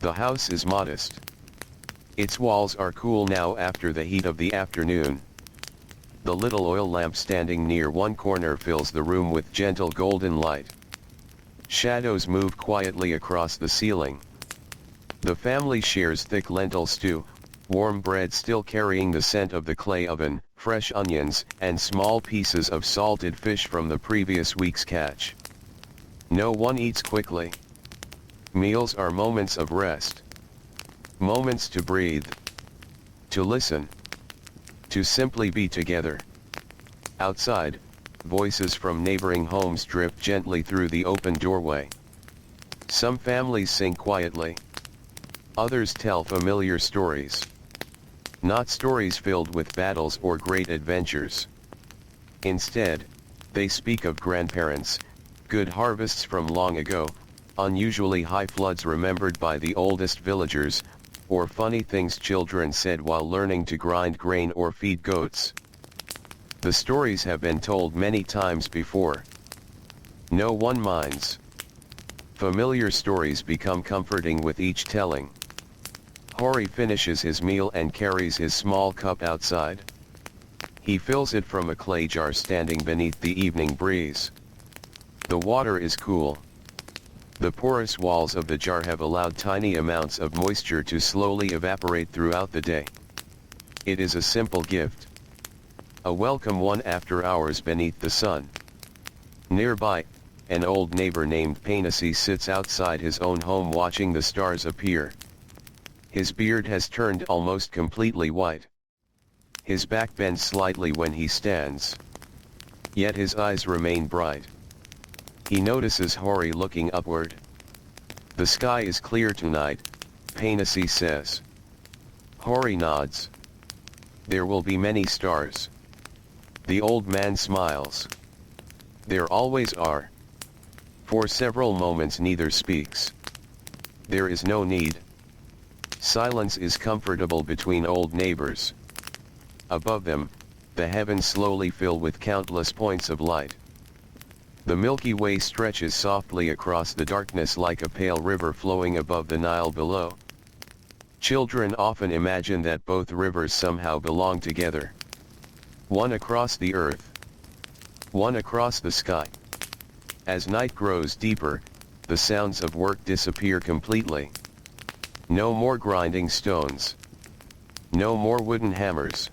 The house is modest. Its walls are cool now after the heat of the afternoon. The little oil lamp standing near one corner fills the room with gentle golden light. Shadows move quietly across the ceiling. The family shares thick lentil stew, warm bread still carrying the scent of the clay oven, fresh onions, and small pieces of salted fish from the previous week's catch. No one eats quickly. Meals are moments of rest. Moments to breathe. To listen. To simply be together. Outside, voices from neighboring homes drip gently through the open doorway. Some families sing quietly. Others tell familiar stories. Not stories filled with battles or great adventures. Instead, they speak of grandparents, good harvests from long ago, unusually high floods remembered by the oldest villagers, or funny things children said while learning to grind grain or feed goats. The stories have been told many times before. No one minds. Familiar stories become comforting with each telling. Hori finishes his meal and carries his small cup outside. He fills it from a clay jar standing beneath the evening breeze. The water is cool. The porous walls of the jar have allowed tiny amounts of moisture to slowly evaporate throughout the day. It is a simple gift. A welcome one after hours beneath the sun. Nearby, an old neighbor named Painasi sits outside his own home watching the stars appear. His beard has turned almost completely white. His back bends slightly when he stands. Yet his eyes remain bright. He notices Hori looking upward. The sky is clear tonight, Painasi says. Hori nods. There will be many stars. The old man smiles. There always are. For several moments neither speaks. There is no need. Silence is comfortable between old neighbors. Above them, the heavens slowly fill with countless points of light. The Milky Way stretches softly across the darkness like a pale river flowing above the Nile below. Children often imagine that both rivers somehow belong together. One across the earth. One across the sky. As night grows deeper, the sounds of work disappear completely. No more grinding stones. No more wooden hammers.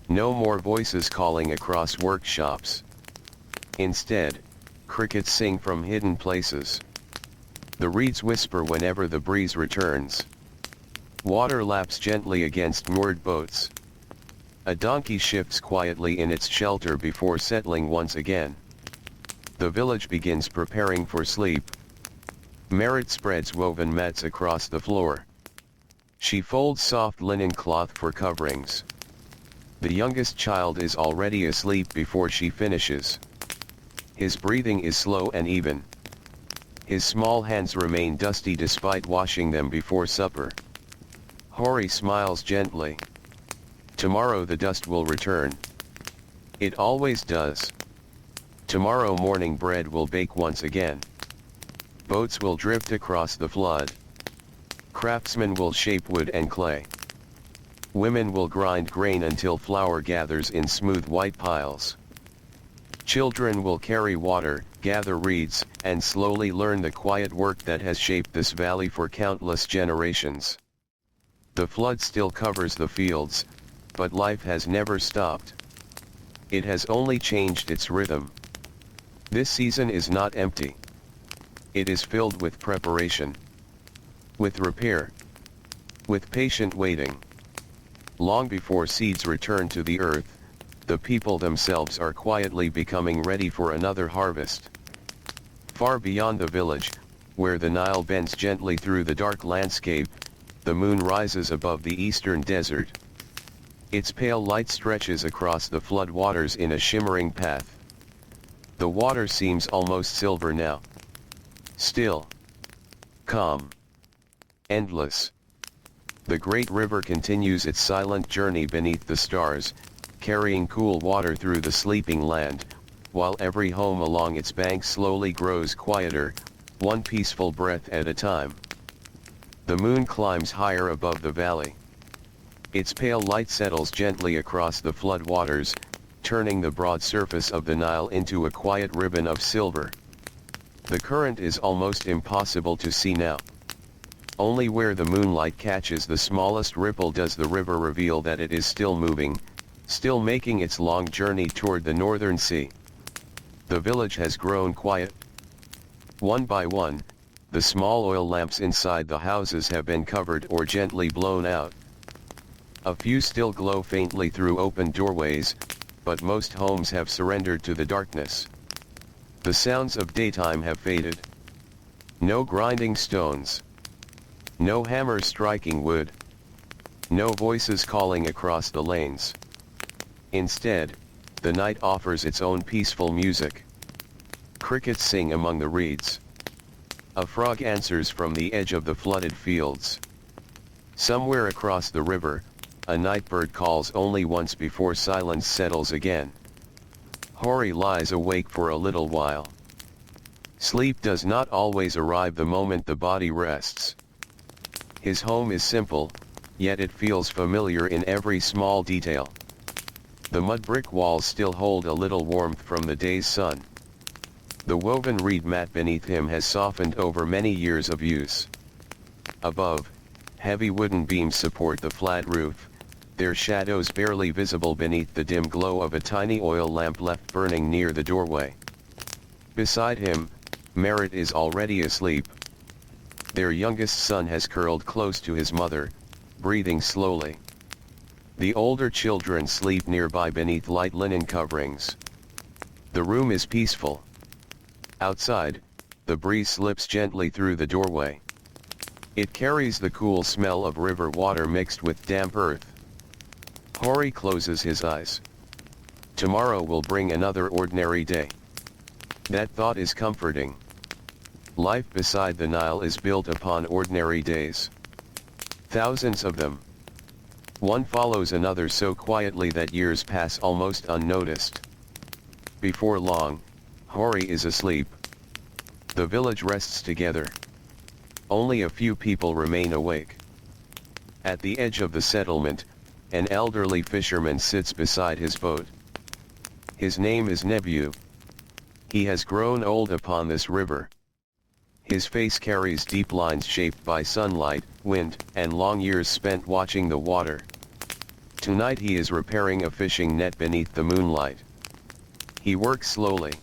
No more voices calling across workshops. Instead, crickets sing from hidden places. The reeds whisper whenever the breeze returns. Water laps gently against moored boats. A donkey shifts quietly in its shelter before settling once again. The village begins preparing for sleep. Merit spreads woven mats across the floor. She folds soft linen cloth for coverings. The youngest child is already asleep before she finishes. His breathing is slow and even. His small hands remain dusty despite washing them before supper. Hori smiles gently. Tomorrow the dust will return. It always does. Tomorrow morning bread will bake once again. Boats will drift across the flood. Craftsmen will shape wood and clay. Women will grind grain until flour gathers in smooth white piles. Children will carry water, gather reeds, and slowly learn the quiet work that has shaped this valley for countless generations. The flood still covers the fields, but life has never stopped. It has only changed its rhythm. This season is not empty. It is filled with preparation. With repair. With patient waiting. Long before seeds return to the earth, the people themselves are quietly becoming ready for another harvest. Far beyond the village, where the Nile bends gently through the dark landscape, the moon rises above the eastern desert. Its pale light stretches across the floodwaters in a shimmering path. The water seems almost silver now. Still. Calm. Endless. The great river continues its silent journey beneath the stars, carrying cool water through the sleeping land, while every home along its banks slowly grows quieter, one peaceful breath at a time. The moon climbs higher above the valley. Its pale light settles gently across the floodwaters, turning the broad surface of the Nile into a quiet ribbon of silver. The current is almost impossible to see now. Only where the moonlight catches the smallest ripple does the river reveal that it is still moving, still making its long journey toward the northern sea. The village has grown quiet. One by one, the small oil lamps inside the houses have been covered or gently blown out. A few still glow faintly through open doorways, but most homes have surrendered to the darkness. The sounds of daytime have faded. No grinding stones. No hammers striking wood. No voices calling across the lanes. Instead, the night offers its own peaceful music. Crickets sing among the reeds. A frog answers from the edge of the flooded fields. Somewhere across the river, a nightbird calls only once before silence settles again. Hori lies awake for a little while. Sleep does not always arrive the moment the body rests. His home is simple, yet it feels familiar in every small detail. The mud brick walls still hold a little warmth from the day's sun. The woven reed mat beneath him has softened over many years of use. Above, heavy wooden beams support the flat roof, their shadows barely visible beneath the dim glow of a tiny oil lamp left burning near the doorway. Beside him, Merritt is already asleep. Their youngest son has curled close to his mother, breathing slowly. The older children sleep nearby beneath light linen coverings. The room is peaceful. Outside, the breeze slips gently through the doorway. It carries the cool smell of river water mixed with damp earth. Hori closes his eyes. Tomorrow will bring another ordinary day. That thought is comforting. Life beside the Nile is built upon ordinary days. Thousands of them. One follows another so quietly that years pass almost unnoticed. Before long, Hori is asleep. The village rests together. Only a few people remain awake. At the edge of the settlement, an elderly fisherman sits beside his boat. His name is Nebu. He has grown old upon this river. His face carries deep lines shaped by sunlight, wind, and long years spent watching the water. Tonight he is repairing a fishing net beneath the moonlight. He works slowly.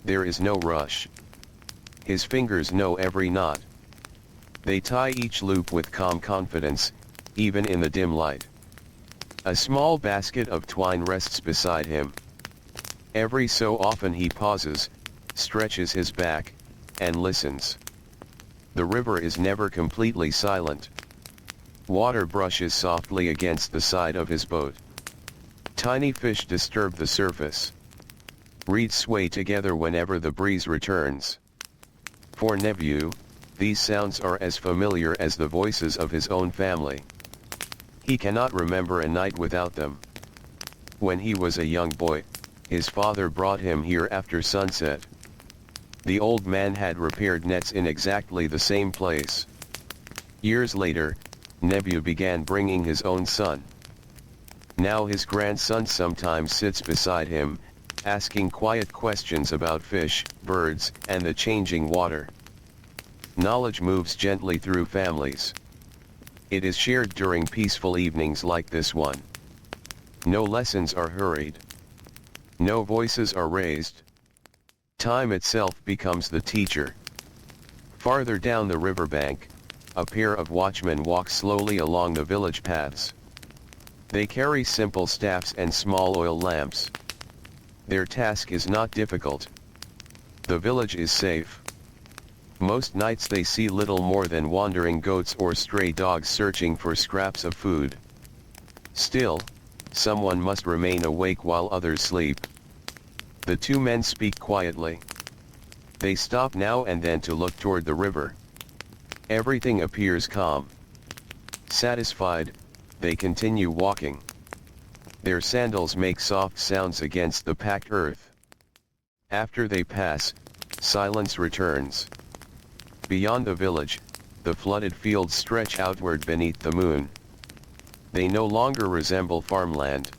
There is no rush. His fingers know every knot. They tie each loop with calm confidence, even in the dim light. A small basket of twine rests beside him. Every so often he pauses, stretches his back, and listens. The river is never completely silent. Water brushes softly against the side of his boat. Tiny fish disturb the surface. Reeds sway together whenever the breeze returns. For Nebu, these sounds are as familiar as the voices of his own family. He cannot remember a night without them. When he was a young boy, his father brought him here after sunset. The old man had repaired nets in exactly the same place. Years later, Nebu began bringing his own son. Now his grandson sometimes sits beside him, asking quiet questions about fish, birds, and the changing water. Knowledge moves gently through families. It is shared during peaceful evenings like this one. No lessons are hurried. No voices are raised. Time itself becomes the teacher. Farther down the riverbank, a pair of watchmen walk slowly along the village paths. They carry simple staffs and small oil lamps. Their task is not difficult. The village is safe. Most nights they see little more than wandering goats or stray dogs searching for scraps of food. Still, someone must remain awake while others sleep. The two men speak quietly. They stop now and then to look toward the river. Everything appears calm. Satisfied, they continue walking. Their sandals make soft sounds against the packed earth. After they pass, silence returns. Beyond the village, the flooded fields stretch outward beneath the moon. They no longer resemble farmland.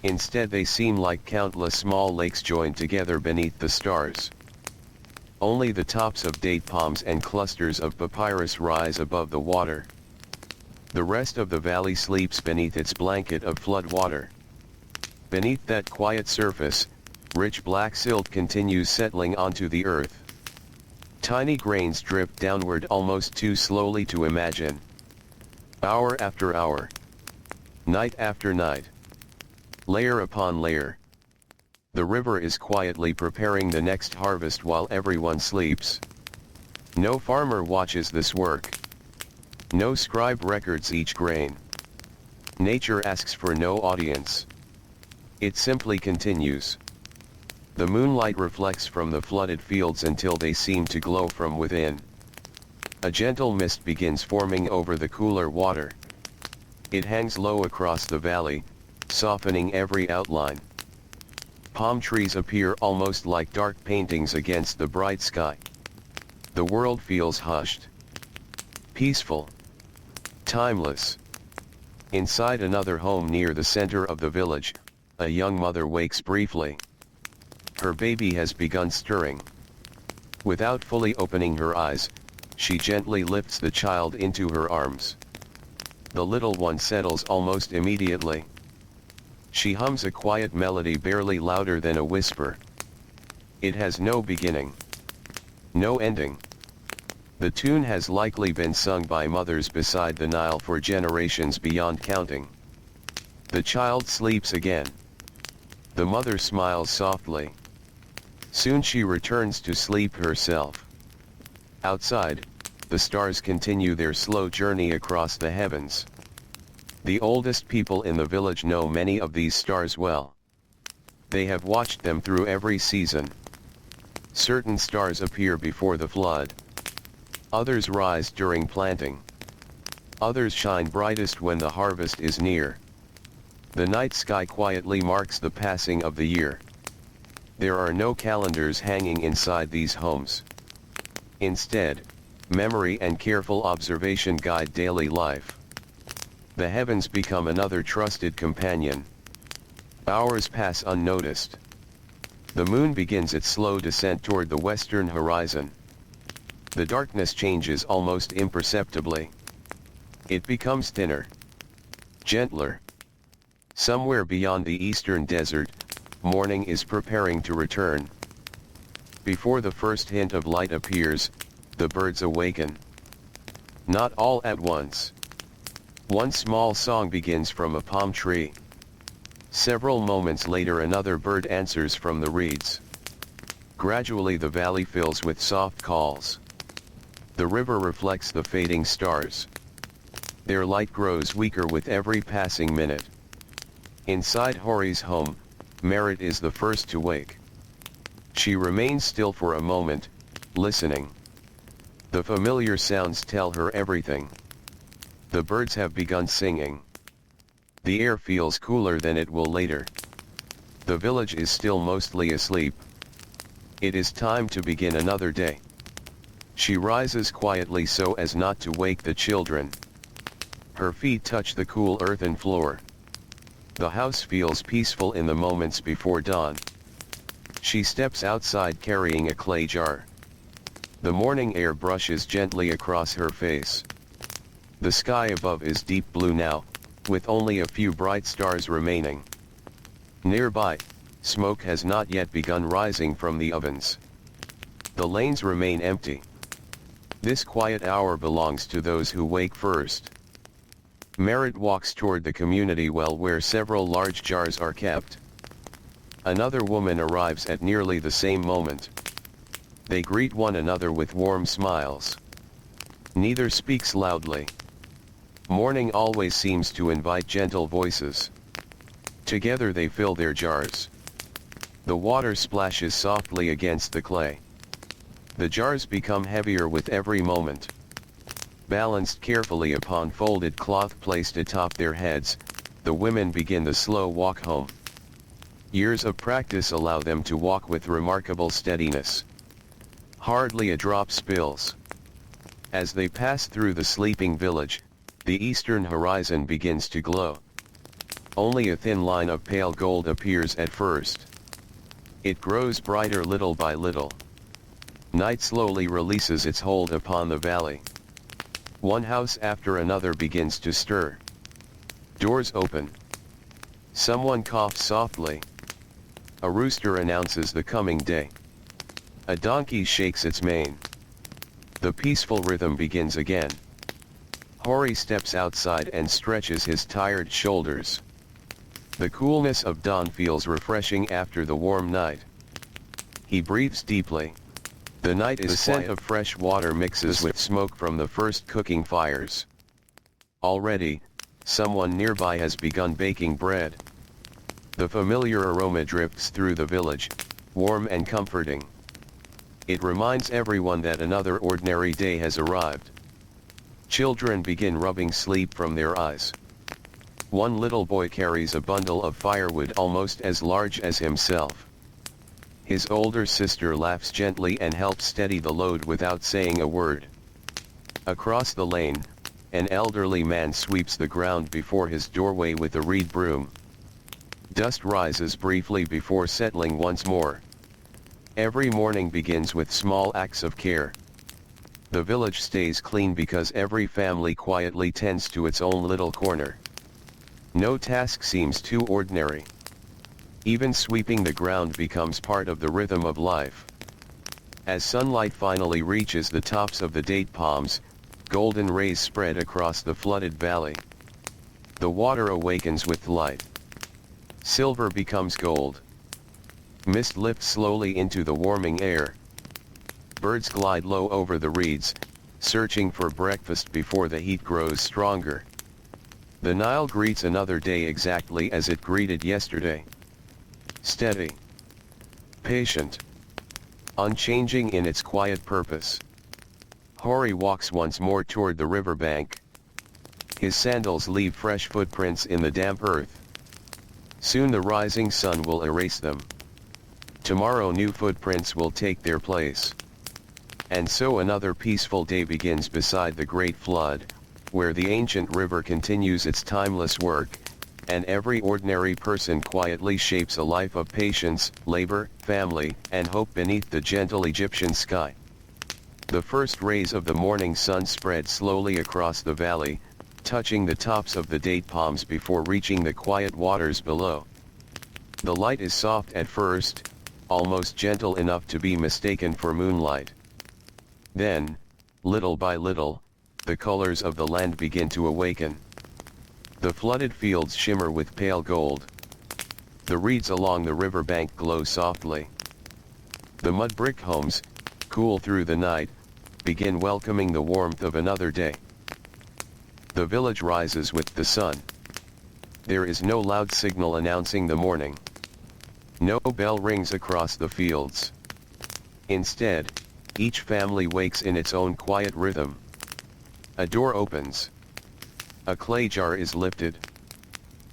Instead they seem like countless small lakes joined together beneath the stars. Only the tops of date palms and clusters of papyrus rise above the water. The rest of the valley sleeps beneath its blanket of flood water. Beneath that quiet surface, rich black silt continues settling onto the earth. Tiny grains drip downward almost too slowly to imagine. Hour after hour. Night after night. Layer upon layer. The river is quietly preparing the next harvest while everyone sleeps. No farmer watches this work. No scribe records each grain. Nature asks for no audience. It simply continues. The moonlight reflects from the flooded fields until they seem to glow from within. A gentle mist begins forming over the cooler water. It hangs low across the valley, softening every outline. Palm trees appear almost like dark paintings against the bright sky. The world feels hushed. Peaceful. Timeless. Inside another home near the center of the village, a young mother wakes briefly. Her baby has begun stirring. Without fully opening her eyes, she gently lifts the child into her arms. The little one settles almost immediately. She hums a quiet melody barely louder than a whisper. It has no beginning. No ending. The tune has likely been sung by mothers beside the Nile for generations beyond counting. The child sleeps again. The mother smiles softly. Soon she returns to sleep herself. Outside, the stars continue their slow journey across the heavens. The oldest people in the village know many of these stars well. They have watched them through every season. Certain stars appear before the flood. Others rise during planting. Others shine brightest when the harvest is near. The night sky quietly marks the passing of the year. There are no calendars hanging inside these homes. Instead, memory and careful observation guide daily life. The heavens become another trusted companion. Hours pass unnoticed. The moon begins its slow descent toward the western horizon. The darkness changes almost imperceptibly. It becomes thinner. Gentler. Somewhere beyond the eastern desert, morning is preparing to return. Before the first hint of light appears, the birds awaken. Not all at once. One small song begins from a palm tree. Several moments later another bird answers from the reeds. Gradually the valley fills with soft calls. The river reflects the fading stars. Their light grows weaker with every passing minute. Inside Hori's home, Merit is the first to wake. She remains still for a moment, listening. The familiar sounds tell her everything. The birds have begun singing. The air feels cooler than it will later. The village is still mostly asleep. It is time to begin another day. She rises quietly so as not to wake the children. Her feet touch the cool earthen floor. The house feels peaceful in the moments before dawn. She steps outside carrying a clay jar. The morning air brushes gently across her face. The sky above is deep blue now, with only a few bright stars remaining. Nearby, smoke has not yet begun rising from the ovens. The lanes remain empty. This quiet hour belongs to those who wake first. Merit walks toward the community well where several large jars are kept. Another woman arrives at nearly the same moment. They greet one another with warm smiles. Neither speaks loudly. Morning always seems to invite gentle voices. Together they fill their jars. The water splashes softly against the clay. The jars become heavier with every moment. Balanced carefully upon folded cloth placed atop their heads, the women begin the slow walk home. Years of practice allow them to walk with remarkable steadiness. Hardly a drop spills. As they pass through the sleeping village, the eastern horizon begins to glow. Only a thin line of pale gold appears at first. It grows brighter little by little. Night slowly releases its hold upon the valley. One house after another begins to stir. Doors open. Someone coughs softly. A rooster announces the coming day. A donkey shakes its mane. The peaceful rhythm begins again. Hori steps outside and stretches his tired shoulders. The coolness of dawn feels refreshing after the warm night. He breathes deeply. The night is quiet. The scent of fresh water mixes with smoke from the first cooking fires. Already, someone nearby has begun baking bread. The familiar aroma drifts through the village, warm and comforting. It reminds everyone that another ordinary day has arrived. Children begin rubbing sleep from their eyes. One little boy carries a bundle of firewood almost as large as himself. His older sister laughs gently and helps steady the load without saying a word. Across the lane, an elderly man sweeps the ground before his doorway with a reed broom. Dust rises briefly before settling once more. Every morning begins with small acts of care. The village stays clean because every family quietly tends to its own little corner. No task seems too ordinary. Even sweeping the ground becomes part of the rhythm of life. As sunlight finally reaches the tops of the date palms, golden rays spread across the flooded valley. The water awakens with light. Silver becomes gold. Mist lifts slowly into the warming air. Birds glide low over the reeds, searching for breakfast before the heat grows stronger. The Nile greets another day exactly as it greeted yesterday. Steady. Patient. Unchanging in its quiet purpose. Hori walks once more toward the riverbank. His sandals leave fresh footprints in the damp earth. Soon the rising sun will erase them. Tomorrow new footprints will take their place. And so another peaceful day begins beside the great flood, where the ancient river continues its timeless work, and every ordinary person quietly shapes a life of patience, labor, family, and hope beneath the gentle Egyptian sky. The first rays of the morning sun spread slowly across the valley, touching the tops of the date palms before reaching the quiet waters below. The light is soft at first, almost gentle enough to be mistaken for moonlight. Then, little by little, the colors of the land begin to awaken. The flooded fields shimmer with pale gold. The reeds along the riverbank glow softly. The mud brick homes, cool through the night, begin welcoming the warmth of another day. The village rises with the sun. There is no loud signal announcing the morning. No bell rings across the fields. Instead, each family wakes in its own quiet rhythm. A door opens. A clay jar is lifted.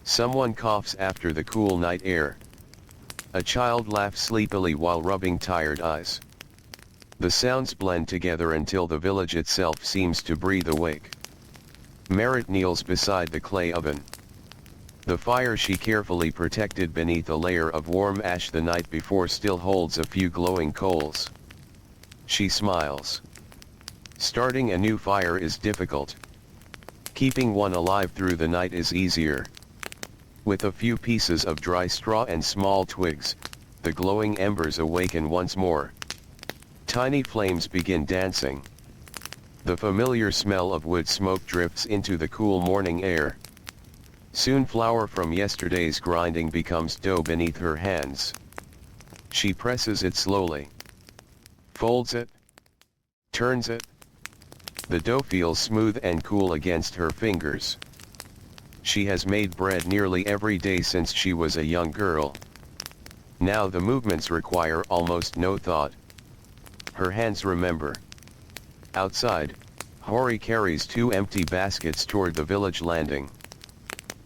Someone coughs after the cool night air. A child laughs sleepily while rubbing tired eyes. The sounds blend together until the village itself seems to breathe awake. Merit kneels beside the clay oven. The fire she carefully protected beneath a layer of warm ash the night before still holds a few glowing coals. She smiles. Starting a new fire is difficult. Keeping one alive through the night is easier. With a few pieces of dry straw and small twigs, the glowing embers awaken once more. Tiny flames begin dancing. The familiar smell of wood smoke drifts into the cool morning air. Soon flour from yesterday's grinding becomes dough beneath her hands. She presses it slowly. Folds it. Turns it. The dough feels smooth and cool against her fingers. She has made bread nearly every day since she was a young girl. Now the movements require almost no thought. Her hands remember. Outside, Hori carries 2 empty baskets toward the village landing.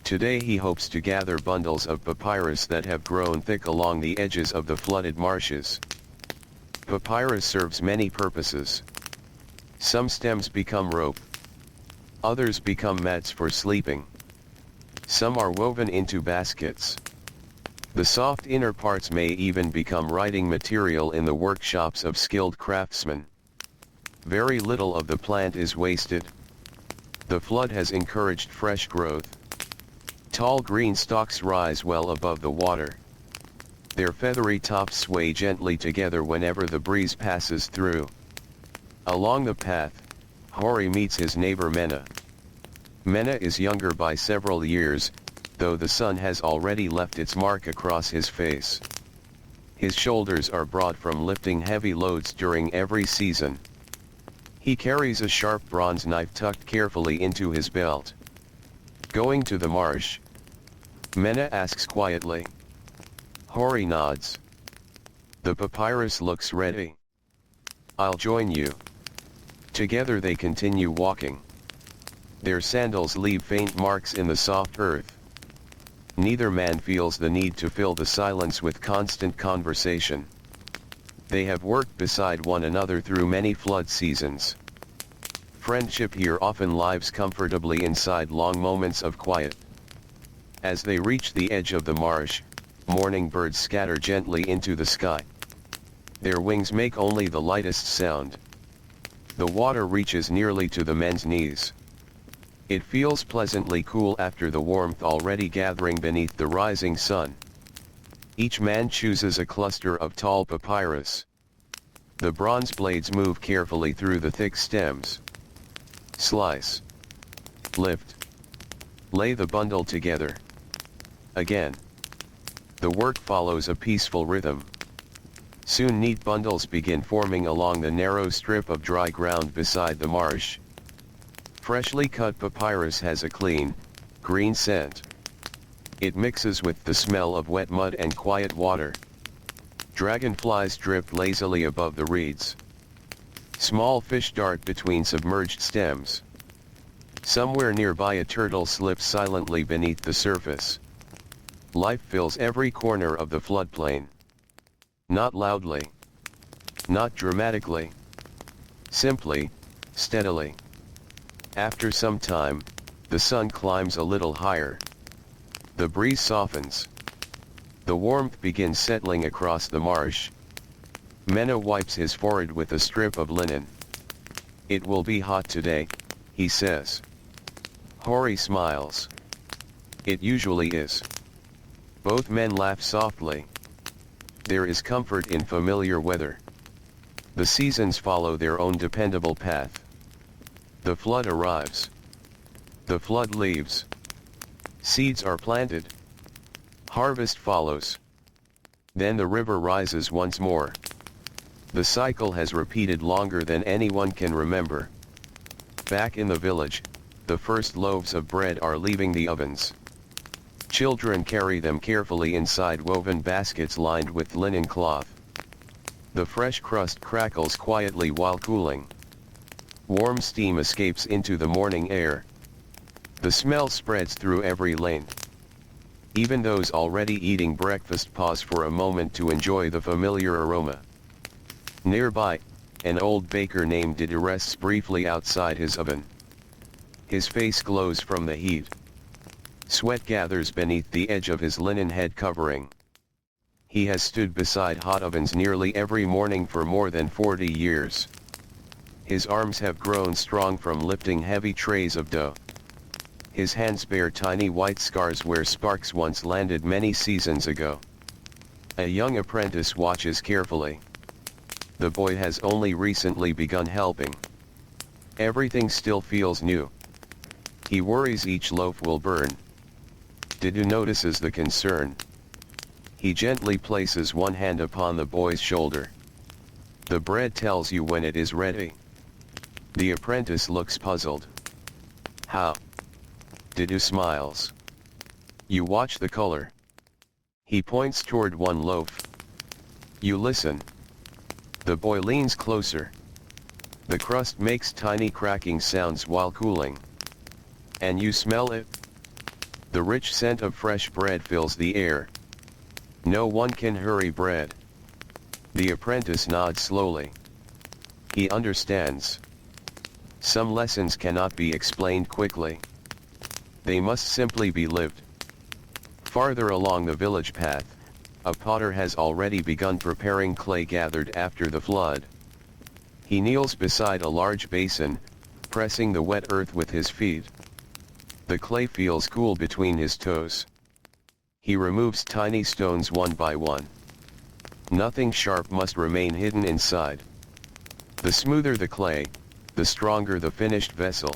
Today he hopes to gather bundles of papyrus that have grown thick along the edges of the flooded marshes. Papyrus serves many purposes. Some stems become rope. Others become mats for sleeping. Some are woven into baskets. The soft inner parts may even become writing material in the workshops of skilled craftsmen. Very little of the plant is wasted. The flood has encouraged fresh growth. Tall green stalks rise well above the water. Their feathery tops sway gently together whenever the breeze passes through. Along the path, Hori meets his neighbor Mena. Mena is younger by several years, though the sun has already left its mark across his face. His shoulders are broad from lifting heavy loads during every season. He carries a sharp bronze knife tucked carefully into his belt. Going to the marsh? Mena asks quietly. Hori nods. The papyrus looks ready. I'll join you. Together they continue walking. Their sandals leave faint marks in the soft earth. Neither man feels the need to fill the silence with constant conversation. They have worked beside one another through many flood seasons. Friendship here often lives comfortably inside long moments of quiet. As they reach the edge of the marsh, morning birds scatter gently into the sky. Their wings make only the lightest sound. The water reaches nearly to the men's knees. It feels pleasantly cool after the warmth already gathering beneath the rising sun. Each man chooses a cluster of tall papyrus. The bronze blades move carefully through the thick stems. Slice. Lift. Lay the bundle together. Again. The work follows a peaceful rhythm. Soon neat bundles begin forming along the narrow strip of dry ground beside the marsh. Freshly cut papyrus has a clean, green scent. It mixes with the smell of wet mud and quiet water. Dragonflies drip lazily above the reeds. Small fish dart between submerged stems. Somewhere nearby a turtle slips silently beneath the surface. Life fills every corner of the floodplain. Not loudly. Not dramatically. Simply, steadily. After some time, the sun climbs a little higher. The breeze softens. The warmth begins settling across the marsh. Mena wipes his forehead with a strip of linen. It will be hot today, he says. Hori smiles. It usually is. Both men laugh softly. There is comfort in familiar weather. The seasons follow their own dependable path. The flood arrives. The flood leaves. Seeds are planted. Harvest follows. Then the river rises once more. The cycle has repeated longer than anyone can remember. Back in the village, the first loaves of bread are leaving the ovens. Children carry them carefully inside woven baskets lined with linen cloth. The fresh crust crackles quietly while cooling. Warm steam escapes into the morning air. The smell spreads through every lane. Even those already eating breakfast pause for a moment to enjoy the familiar aroma. Nearby, an old baker named Did rests briefly outside his oven. His face glows from the heat. Sweat gathers beneath the edge of his linen head covering. He has stood beside hot ovens nearly every morning for more than 40 years. His arms have grown strong from lifting heavy trays of dough. His hands bear tiny white scars where sparks once landed many seasons ago. A young apprentice watches carefully. The boy has only recently begun helping. Everything still feels new. He worries each loaf will burn. Didu notices the concern. He gently places one hand upon the boy's shoulder. The bread tells you when it is ready. The apprentice looks puzzled. How? Didu smiles. You watch the color. He points toward one loaf. You listen. The boy leans closer. The crust makes tiny cracking sounds while cooling. And you smell it? The rich scent of fresh bread fills the air. No one can hurry bread. The apprentice nods slowly. He understands. Some lessons cannot be explained quickly. They must simply be lived. Farther along the village path, a potter has already begun preparing clay gathered after the flood. He kneels beside a large basin, pressing the wet earth with his feet. The clay feels cool between his toes. He removes tiny stones one by one. Nothing sharp must remain hidden inside. The smoother the clay, the stronger the finished vessel.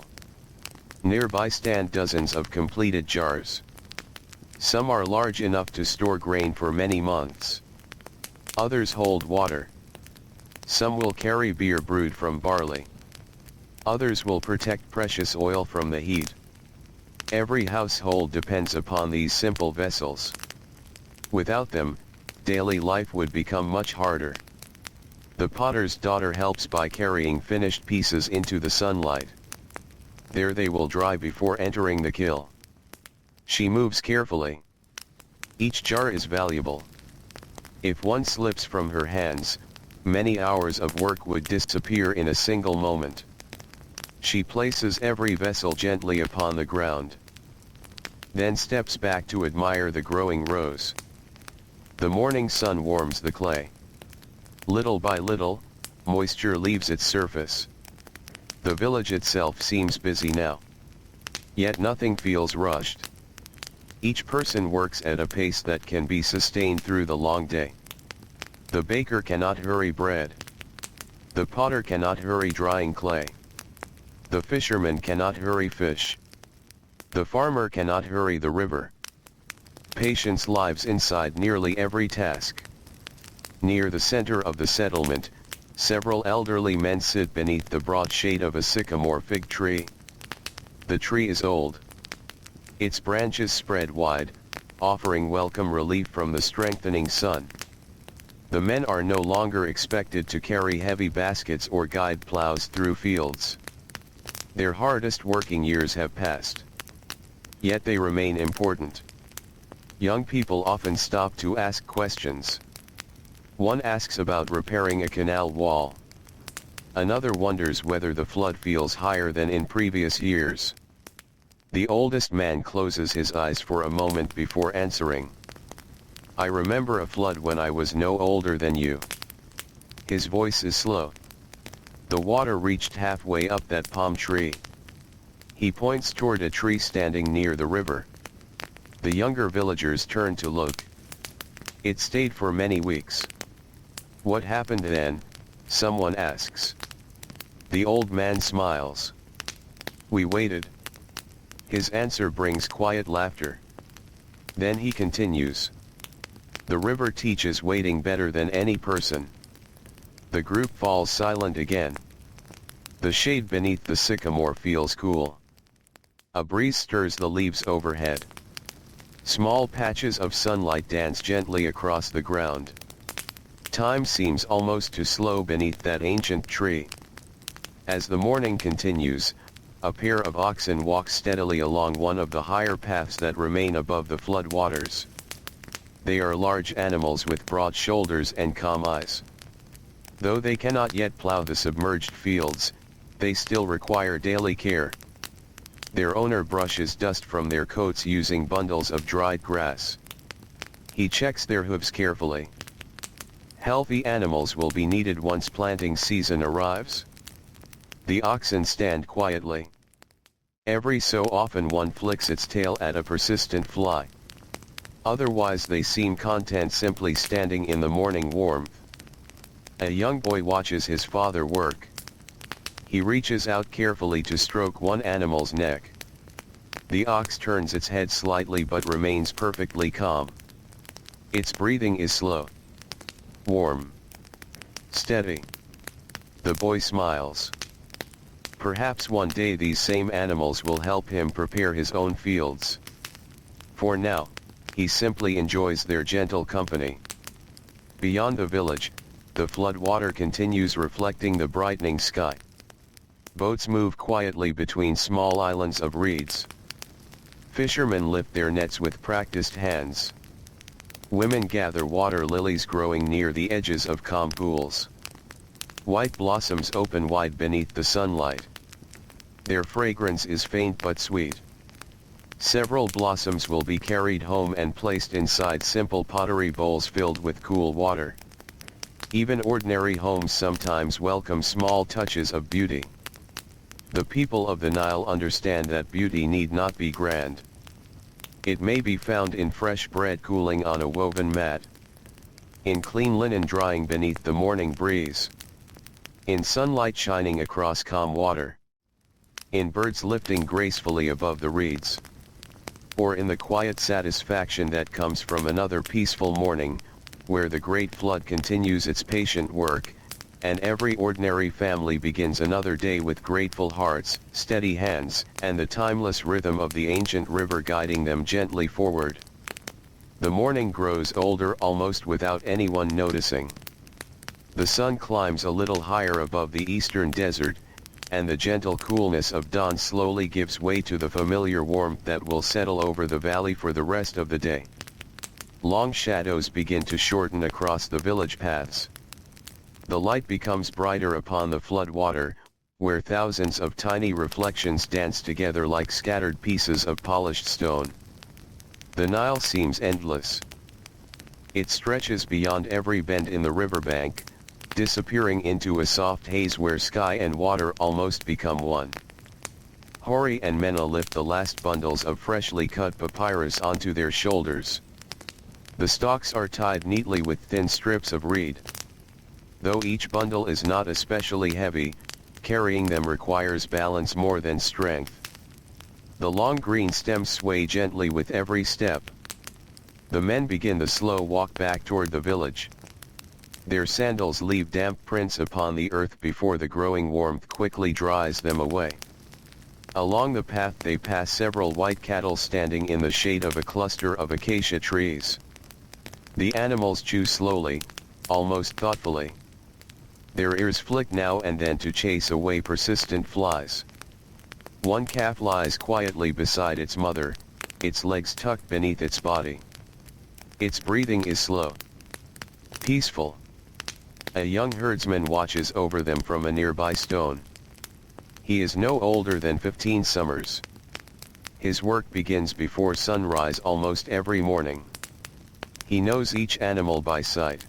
Nearby stand dozens of completed jars. Some are large enough to store grain for many months. Others hold water. Some will carry beer brewed from barley. Others will protect precious oil from the heat. Every household depends upon these simple vessels. Without them, daily life would become much harder. The potter's daughter helps by carrying finished pieces into the sunlight. There they will dry before entering the kiln. She moves carefully. Each jar is valuable. If one slips from her hands, many hours of work would disappear in a single moment. She places every vessel gently upon the ground. Then steps back to admire the growing rows. The morning sun warms the clay. Little by little, moisture leaves its surface. The village itself seems busy now. Yet nothing feels rushed. Each person works at a pace that can be sustained through the long day. The baker cannot hurry bread. The potter cannot hurry drying clay. The fisherman cannot hurry fish. The farmer cannot hurry the river. Patience lives inside nearly every task. Near the center of the settlement, several elderly men sit beneath the broad shade of a sycamore fig tree. The tree is old. Its branches spread wide, offering welcome relief from the strengthening sun. The men are no longer expected to carry heavy baskets or guide plows through fields. Their hardest working years have passed. Yet they remain important. Young people often stop to ask questions. One asks about repairing a canal wall. Another wonders whether the flood feels higher than in previous years. The oldest man closes his eyes for a moment before answering. I remember a flood when I was no older than you. His voice is slow. The water reached halfway up that palm tree. He points toward a tree standing near the river. The younger villagers turn to look. It stayed for many weeks. What happened then? Someone asks. The old man smiles. We waited. His answer brings quiet laughter. Then he continues. The river teaches waiting better than any person. The group falls silent again. The shade beneath the sycamore feels cool. A breeze stirs the leaves overhead. Small patches of sunlight dance gently across the ground. Time seems almost to slow beneath that ancient tree. As the morning continues, a pair of oxen walk steadily along one of the higher paths that remain above the floodwaters. They are large animals with broad shoulders and calm eyes. Though they cannot yet plow the submerged fields, they still require daily care. Their owner brushes dust from their coats using bundles of dried grass. He checks their hooves carefully. Healthy animals will be needed once planting season arrives. The oxen stand quietly. Every so often one flicks its tail at a persistent fly. Otherwise they seem content simply standing in the morning warmth. A young boy watches his father work. He reaches out carefully to stroke one animal's neck. The ox turns its head slightly but remains perfectly calm. Its breathing is slow. Warm. Steady. The boy smiles. Perhaps one day these same animals will help him prepare his own fields. For now, he simply enjoys their gentle company. Beyond the village, the flood water continues reflecting the brightening sky. Boats move quietly between small islands of reeds. Fishermen lift their nets with practiced hands. Women gather water lilies growing near the edges of calm pools. White blossoms open wide beneath the sunlight. Their fragrance is faint but sweet. Several blossoms will be carried home and placed inside simple pottery bowls filled with cool water. Even ordinary homes sometimes welcome small touches of beauty. The people of the Nile understand that beauty need not be grand. It may be found in fresh bread cooling on a woven mat, in clean linen drying beneath the morning breeze, in sunlight shining across calm water, in birds lifting gracefully above the reeds, or in the quiet satisfaction that comes from another peaceful morning, where the great flood continues its patient work, and every ordinary family begins another day with grateful hearts, steady hands, and the timeless rhythm of the ancient river guiding them gently forward. The morning grows older almost without anyone noticing. The sun climbs a little higher above the eastern desert, and the gentle coolness of dawn slowly gives way to the familiar warmth that will settle over the valley for the rest of the day. Long shadows begin to shorten across the village paths. The light becomes brighter upon the flood water, where thousands of tiny reflections dance together like scattered pieces of polished stone. The Nile seems endless. It stretches beyond every bend in the riverbank, disappearing into a soft haze where sky and water almost become one. Hori and Mena lift the last bundles of freshly cut papyrus onto their shoulders. The stalks are tied neatly with thin strips of reed. Though each bundle is not especially heavy, carrying them requires balance more than strength. The long green stems sway gently with every step. The men begin the slow walk back toward the village. Their sandals leave damp prints upon the earth before the growing warmth quickly dries them away. Along the path they pass several white cattle standing in the shade of a cluster of acacia trees. The animals chew slowly, almost thoughtfully. Their ears flick now and then to chase away persistent flies. One calf lies quietly beside its mother, its legs tucked beneath its body. Its breathing is slow, peaceful. A young herdsman watches over them from a nearby stone. He is no older than 15 summers. His work begins before sunrise almost every morning. He knows each animal by sight.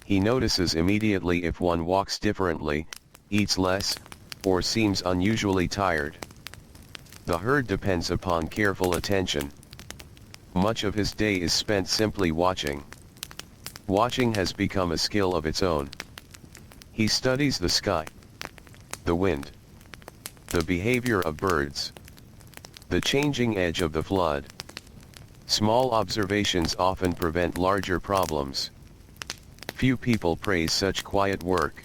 He notices immediately if one walks differently, eats less, or seems unusually tired. The herd depends upon careful attention. Much of his day is spent simply watching. Watching has become a skill of its own. He studies the sky, the wind, the behavior of birds, the changing edge of the flood. Small observations often prevent larger problems. Few people praise such quiet work.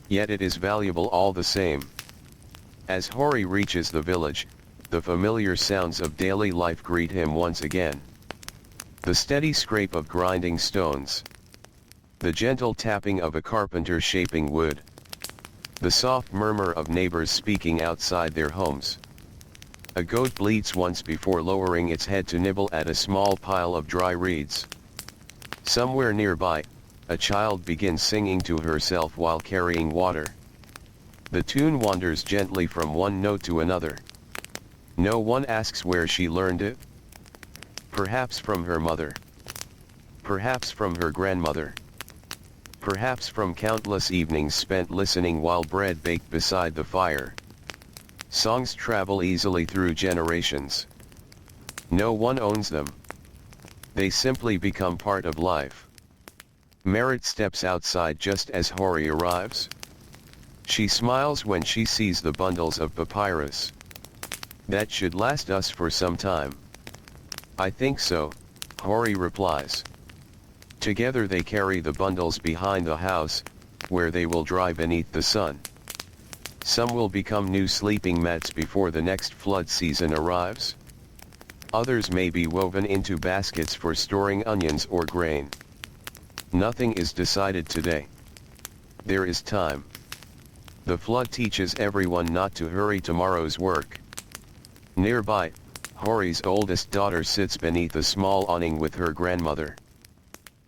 Yet it is valuable all the same. As Hori reaches the village, the familiar sounds of daily life greet him once again. The steady scrape of grinding stones. The gentle tapping of a carpenter shaping wood. The soft murmur of neighbors speaking outside their homes. A goat bleats once before lowering its head to nibble at a small pile of dry reeds. Somewhere nearby, a child begins singing to herself while carrying water. The tune wanders gently from one note to another. No one asks where she learned it. Perhaps from her mother. Perhaps from her grandmother. Perhaps from countless evenings spent listening while bread baked beside the fire. Songs travel easily through generations. No one owns them. They simply become part of life. Merit steps outside just as Hori arrives. She smiles when she sees the bundles of papyrus. That should last us for some time. I think so, Hori replies. Together they carry the bundles behind the house, where they will dry beneath the sun. Some will become new sleeping mats before the next flood season arrives. Others may be woven into baskets for storing onions or grain. Nothing is decided today. There is time. The flood teaches everyone not to hurry tomorrow's work. Nearby, Hori's oldest daughter sits beneath a small awning with her grandmother.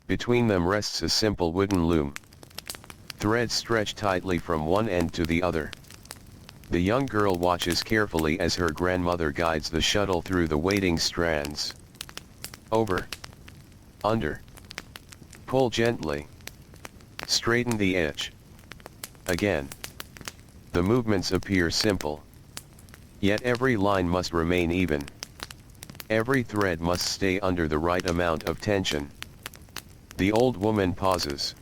Between them rests a simple wooden loom. Threads stretch tightly from one end to the other. The young girl watches carefully as her grandmother guides the shuttle through the waiting strands. Over. Under. Pull gently. Straighten the edge. Again. The movements appear simple. Yet every line must remain even. Every thread must stay under the right amount of tension. The old woman pauses.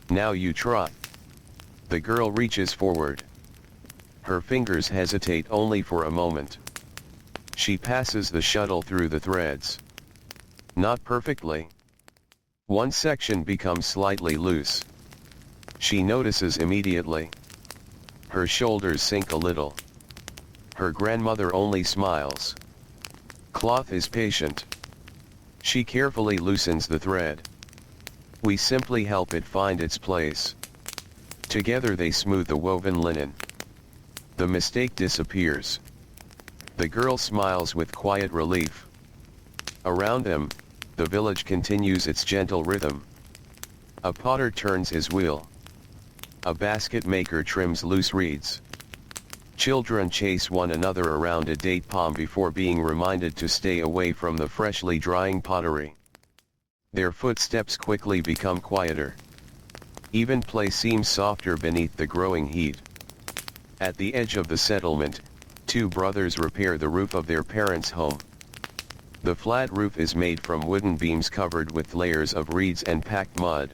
Now you try. The girl reaches forward. Her fingers hesitate only for a moment. She passes the shuttle through the threads. Not perfectly. One section becomes slightly loose. She notices immediately. Her shoulders sink a little. Her grandmother only smiles. Cloth is patient. She carefully loosens the thread. We simply help it find its place. Together they smooth the woven linen. The mistake disappears. The girl smiles with quiet relief. Around them, the village continues its gentle rhythm. A potter turns his wheel. A basket maker trims loose reeds. Children chase one another around a date palm before being reminded to stay away from the freshly drying pottery. Their footsteps quickly become quieter. Even play seems softer beneath the growing heat. At the edge of the settlement, two brothers repair the roof of their parents' home. The flat roof is made from wooden beams covered with layers of reeds and packed mud.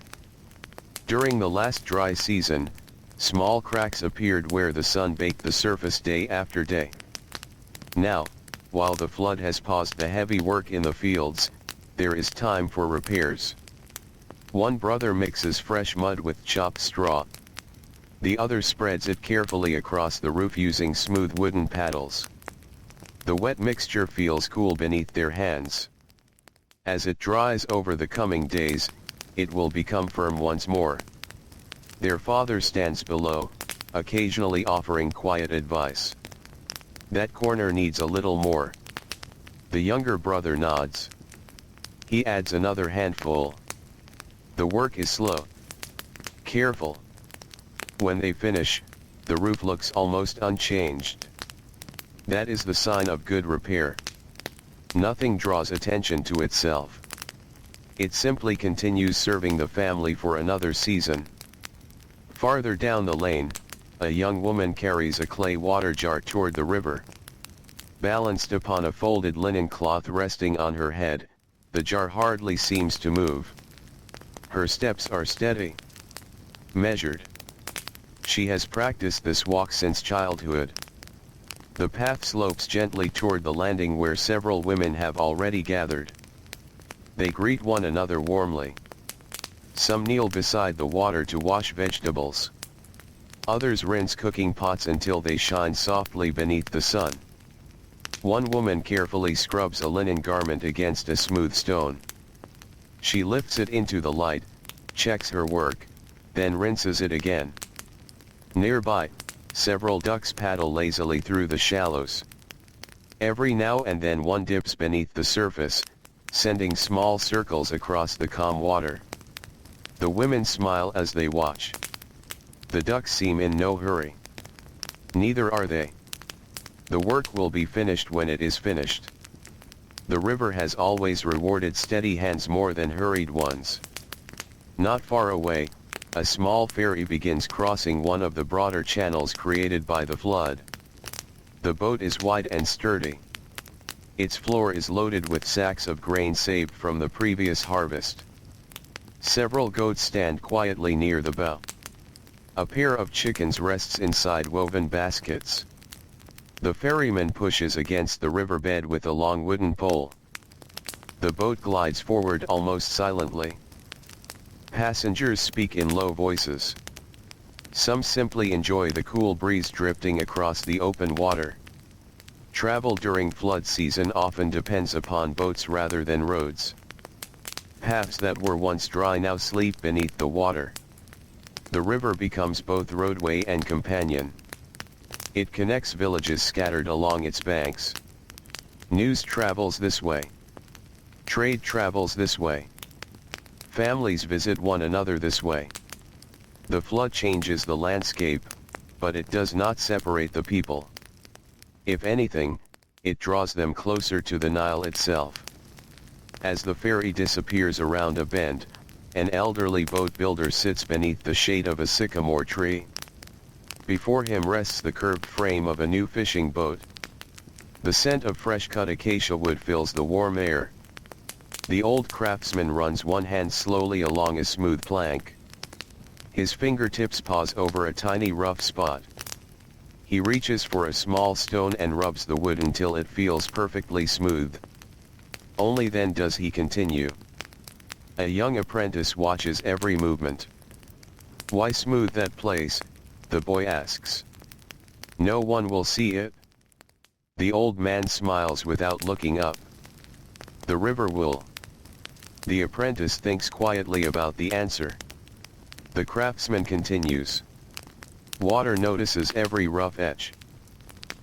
During the last dry season, small cracks appeared where the sun baked the surface day after day. Now, while the flood has paused the heavy work in the fields, there is time for repairs. One brother mixes fresh mud with chopped straw. The other spreads it carefully across the roof using smooth wooden paddles. The wet mixture feels cool beneath their hands. As it dries over the coming days, it will become firm once more. Their father stands below, occasionally offering quiet advice. That corner needs a little more. The younger brother nods. He adds another handful. The work is slow. Careful. When they finish, the roof looks almost unchanged. That is the sign of good repair. Nothing draws attention to itself. It simply continues serving the family for another season. Farther down the lane, a young woman carries a clay water jar toward the river. Balanced upon a folded linen cloth resting on her head, the jar hardly seems to move. Her steps are steady. Measured. She has practiced this walk since childhood. The path slopes gently toward the landing where several women have already gathered. They greet one another warmly. Some kneel beside the water to wash vegetables. Others rinse cooking pots until they shine softly beneath the sun. One woman carefully scrubs a linen garment against a smooth stone. She lifts it into the light, checks her work, then rinses it again. Nearby, several ducks paddle lazily through the shallows. Every now and then one dips beneath the surface, sending small circles across the calm water. The women smile as they watch. The ducks seem in no hurry. Neither are they. The work will be finished when it is finished. The river has always rewarded steady hands more than hurried ones. Not far away, a small ferry begins crossing one of the broader channels created by the flood. The boat is wide and sturdy. Its floor is loaded with sacks of grain saved from the previous harvest. Several goats stand quietly near the bow. A pair of chickens rests inside woven baskets. The ferryman pushes against the riverbed with a long wooden pole. The boat glides forward almost silently. Passengers speak in low voices. Some simply enjoy the cool breeze drifting across the open water. Travel during flood season often depends upon boats rather than roads. Paths that were once dry now sleep beneath the water. The river becomes both roadway and companion. It connects villages scattered along its banks. News travels this way. Trade travels this way. Families visit one another this way. The flood changes the landscape, but it does not separate the people. If anything, it draws them closer to the Nile itself. As the ferry disappears around a bend, an elderly boat builder sits beneath the shade of a sycamore tree. Before him rests the curved frame of a new fishing boat. The scent of fresh-cut acacia wood fills the warm air. The old craftsman runs one hand slowly along a smooth plank. His fingertips pause over a tiny rough spot. He reaches for a small stone and rubs the wood until it feels perfectly smooth. Only then does he continue. A young apprentice watches every movement. "Why smooth that place?" the boy asks. "No one will see it." The old man smiles without looking up. "The river will." The apprentice thinks quietly about the answer. The craftsman continues. "Water notices every rough edge."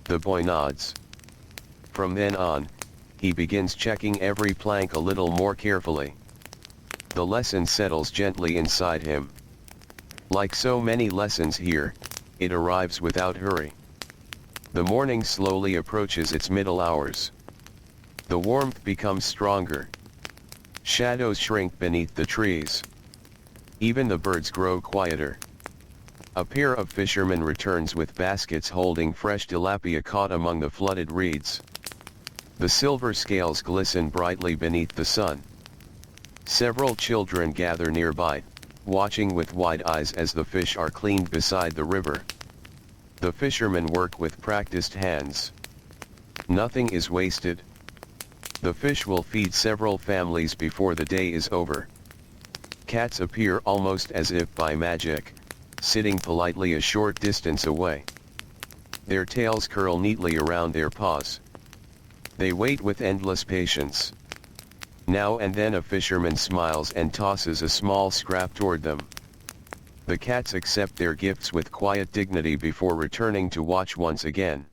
The boy nods. From then on, he begins checking every plank a little more carefully. The lesson settles gently inside him. Like so many lessons here, it arrives without hurry. The morning slowly approaches its middle hours. The warmth becomes stronger. Shadows shrink beneath the trees. Even the birds grow quieter. A pair of fishermen returns with baskets holding fresh tilapia caught among the flooded reeds. The silver scales glisten brightly beneath the sun. Several children gather nearby, watching with wide eyes as the fish are cleaned beside the river. The fishermen work with practiced hands. Nothing is wasted. The fish will feed several families before the day is over. Cats appear almost as if by magic, sitting politely a short distance away. Their tails curl neatly around their paws. They wait with endless patience. Now and then a fisherman smiles and tosses a small scrap toward them. The cats accept their gifts with quiet dignity before returning to watch once again.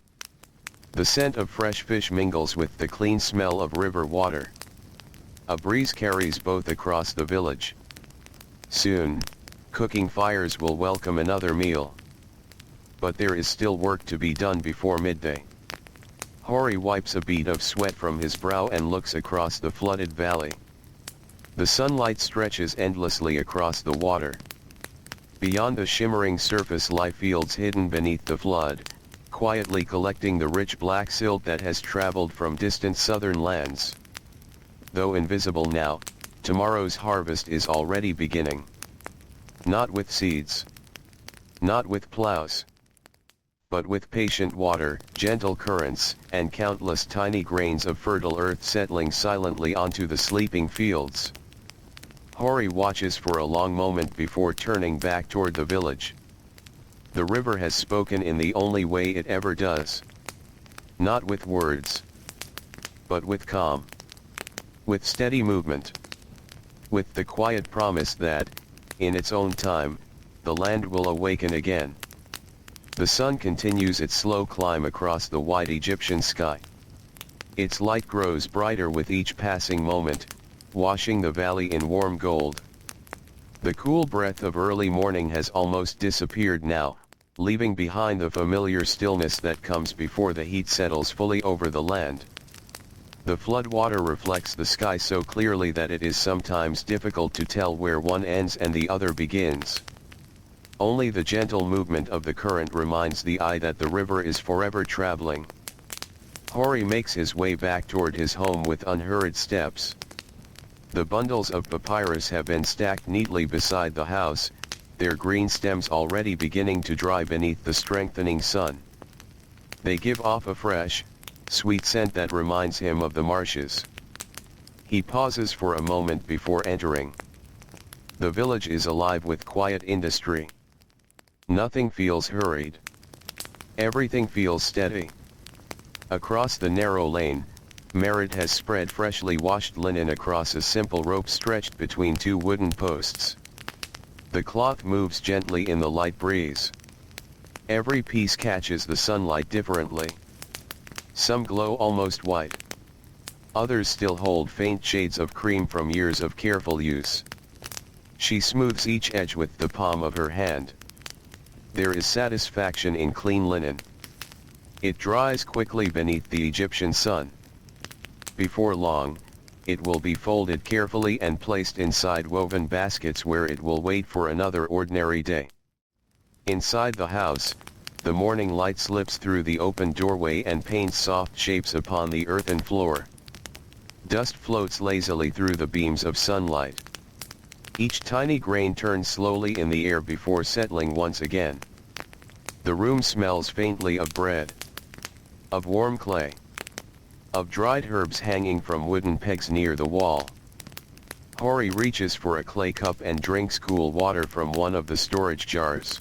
The scent of fresh fish mingles with the clean smell of river water. A breeze carries both across the village. Soon, cooking fires will welcome another meal. But there is still work to be done before midday. Hori wipes a bead of sweat from his brow and looks across the flooded valley. The sunlight stretches endlessly across the water. Beyond the shimmering surface lie fields hidden beneath the flood, quietly collecting the rich black silt that has traveled from distant southern lands. Though invisible now, tomorrow's harvest is already beginning. Not with seeds. Not with plows. But with patient water, gentle currents, and countless tiny grains of fertile earth settling silently onto the sleeping fields. Hori watches for a long moment before turning back toward the village. The river has spoken in the only way it ever does. Not with words. But with calm. With steady movement. With the quiet promise that, in its own time, the land will awaken again. The sun continues its slow climb across the wide Egyptian sky. Its light grows brighter with each passing moment, washing the valley in warm gold. The cool breath of early morning has almost disappeared now, leaving behind the familiar stillness that comes before the heat settles fully over the land. The floodwater reflects the sky so clearly that it is sometimes difficult to tell where one ends and the other begins. Only the gentle movement of the current reminds the eye that the river is forever traveling. Hori makes his way back toward his home with unhurried steps. The bundles of papyrus have been stacked neatly beside the house, their green stems already beginning to dry beneath the strengthening sun. They give off a fresh, sweet scent that reminds him of the marshes. He pauses for a moment before entering. The village is alive with quiet industry. Nothing feels hurried. Everything feels steady. Across the narrow lane, Merritt has spread freshly washed linen across a simple rope stretched between two wooden posts. The cloth moves gently in the light breeze. Every piece catches the sunlight differently. Some glow almost white. Others still hold faint shades of cream from years of careful use. She smooths each edge with the palm of her hand. There is satisfaction in clean linen. It dries quickly beneath the Egyptian sun. Before long, it will be folded carefully and placed inside woven baskets where it will wait for another ordinary day. Inside the house, the morning light slips through the open doorway and paints soft shapes upon the earthen floor. Dust floats lazily through the beams of sunlight. Each tiny grain turns slowly in the air before settling once again. The room smells faintly of bread, of warm clay, of dried herbs hanging from wooden pegs near the wall. Hori reaches for a clay cup and drinks cool water from one of the storage jars.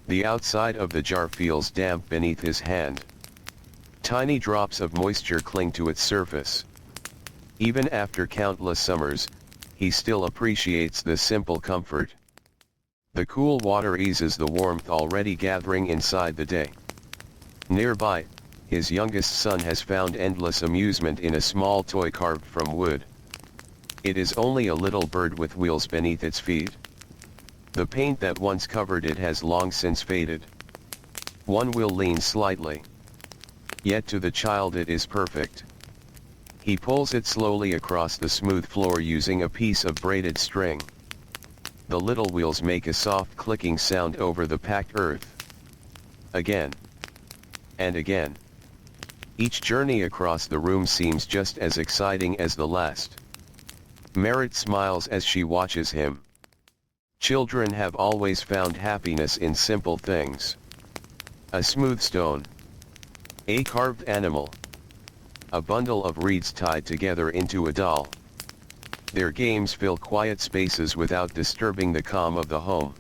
The outside of the jar feels damp beneath his hand. Tiny drops of moisture cling to its surface. Even after countless summers, he still appreciates this simple comfort. The cool water eases the warmth already gathering inside the day. Nearby, his youngest son has found endless amusement in a small toy carved from wood. It is only a little bird with wheels beneath its feet. The paint that once covered it has long since faded. One wheel leans slightly. Yet to the child it is perfect. He pulls it slowly across the smooth floor using a piece of braided string. The little wheels make a soft clicking sound over the packed earth. Again. And again. Each journey across the room seems just as exciting as the last. Merritt smiles as she watches him. Children have always found happiness in simple things. A smooth stone. A carved animal. A bundle of reeds tied together into a doll. Their games fill quiet spaces without disturbing the calm of the home.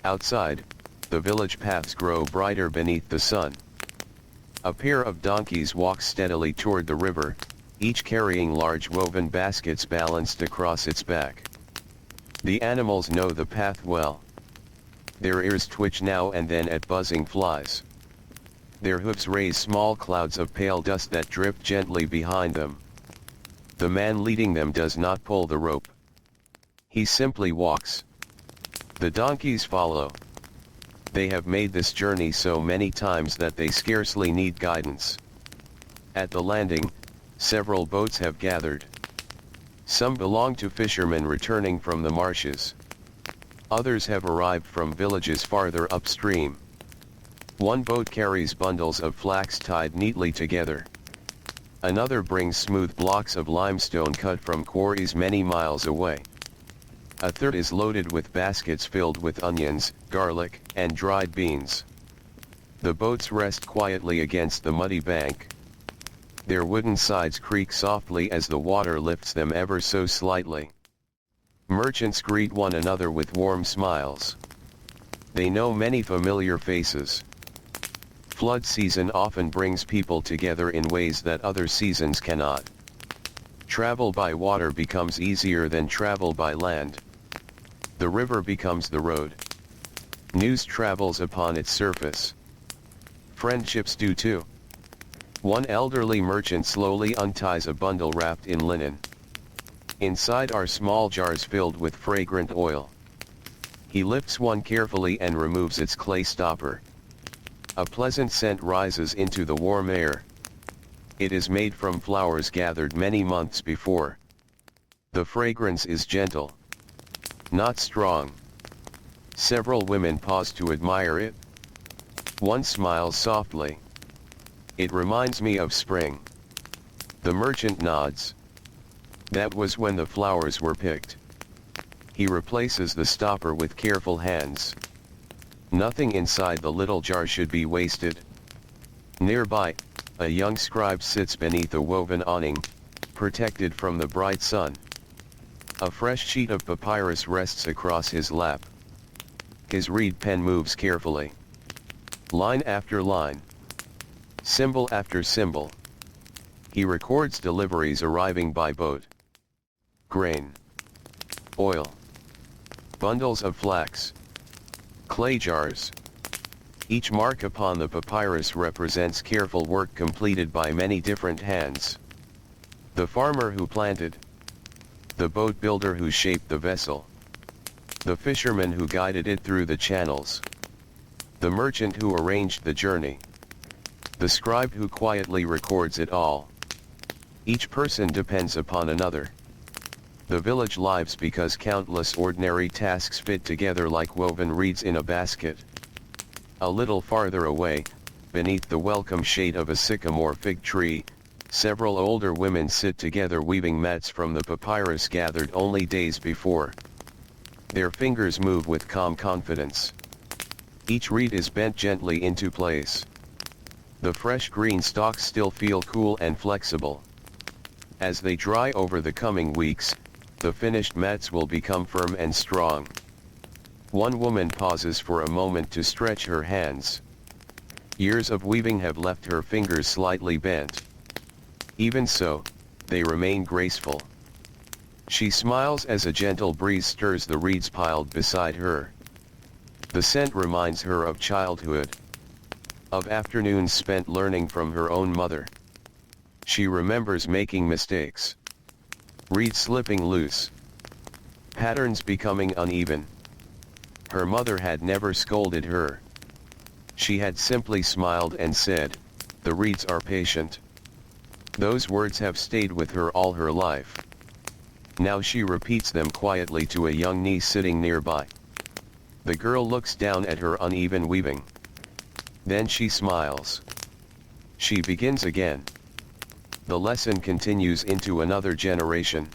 Outside, the village paths grow brighter beneath the sun. A pair of donkeys walk steadily toward the river, each carrying large woven baskets balanced across its back. The animals know the path well. Their ears twitch now and then at buzzing flies. Their hooves raise small clouds of pale dust that drift gently behind them. The man leading them does not pull the rope. He simply walks. The donkeys follow. They have made this journey so many times that they scarcely need guidance. At the landing, several boats have gathered. Some belong to fishermen returning from the marshes. Others have arrived from villages farther upstream. One boat carries bundles of flax tied neatly together. Another brings smooth blocks of limestone cut from quarries many miles away. A third is loaded with baskets filled with onions, garlic, and dried beans. The boats rest quietly against the muddy bank. Their wooden sides creak softly as the water lifts them ever so slightly. Merchants greet one another with warm smiles. They know many familiar faces. Flood season often brings people together in ways that other seasons cannot. Travel by water becomes easier than travel by land. The river becomes the road. News travels upon its surface. Friendships do too. One elderly merchant slowly unties a bundle wrapped in linen. Inside are small jars filled with fragrant oil. He lifts one carefully and removes its clay stopper. A pleasant scent rises into the warm air. It is made from flowers gathered many months before. The fragrance is gentle, not strong. Several women pause to admire it. One smiles softly. It reminds me of spring. The merchant nods. That was when the flowers were picked. He replaces the stopper with careful hands. Nothing inside the little jar should be wasted. Nearby, a young scribe sits beneath a woven awning, protected from the bright sun. A fresh sheet of papyrus rests across his lap. His reed pen moves carefully. Line after line. Symbol after symbol. He records deliveries arriving by boat. Grain, oil, bundles of flax, clay jars. Each mark upon the papyrus represents careful work completed by many different hands. The farmer who planted, the boat builder who shaped the vessel, the fisherman who guided it through the channels, the merchant who arranged the journey, the scribe who quietly records it all. Each person depends upon another. The village lives because countless ordinary tasks fit together like woven reeds in a basket. A little farther away, beneath the welcome shade of a sycamore fig tree, several older women sit together weaving mats from the papyrus gathered only days before. Their fingers move with calm confidence. Each reed is bent gently into place. The fresh green stalks still feel cool and flexible. As they dry over the coming weeks, the finished mats will become firm and strong. One woman pauses for a moment to stretch her hands. Years of weaving have left her fingers slightly bent. Even so, they remain graceful. She smiles as a gentle breeze stirs the reeds piled beside her. The scent reminds her of childhood, of afternoons spent learning from her own mother. She remembers making mistakes, reeds slipping loose, patterns becoming uneven. Her mother had never scolded her. She had simply smiled and said, "The reeds are patient." Those words have stayed with her all her life. Now she repeats them quietly to a young niece sitting nearby. The girl looks down at her uneven weaving. Then she smiles. She begins again. The lesson continues into another generation.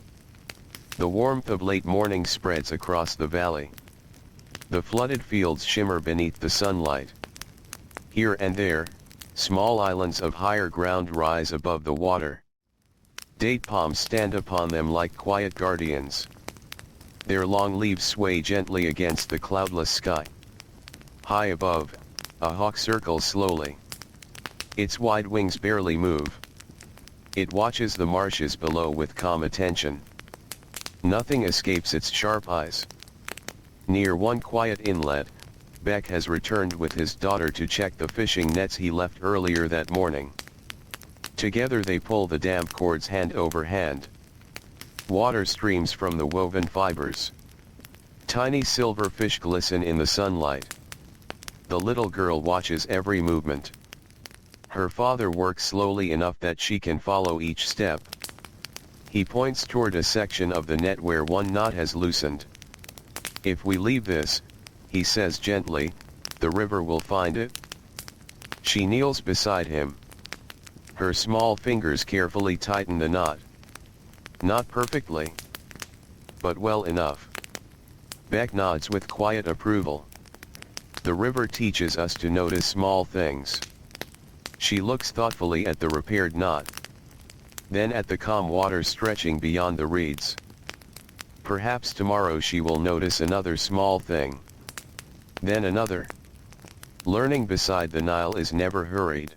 The warmth of late morning spreads across the valley. The flooded fields shimmer beneath the sunlight. Here and there, small islands of higher ground rise above the water. Date palms stand upon them like quiet guardians. Their long leaves sway gently against the cloudless sky. High above, a hawk circles slowly. Its wide wings barely move. It watches the marshes below with calm attention. Nothing escapes its sharp eyes. Near one quiet inlet, Beck has returned with his daughter to check the fishing nets he left earlier that morning. Together they pull the damp cords hand over hand. Water streams from the woven fibers. Tiny silver fish glisten in the sunlight. The little girl watches every movement. Her father works slowly enough that she can follow each step. He points toward a section of the net where one knot has loosened. "If we leave this," he says gently, "the river will find it." She kneels beside him. Her small fingers carefully tighten the knot. Not perfectly, but well enough. Beck nods with quiet approval. The river teaches us to notice small things. She looks thoughtfully at the repaired knot, then at the calm water stretching beyond the reeds. Perhaps tomorrow she will notice another small thing. Then another. Learning beside the Nile is never hurried.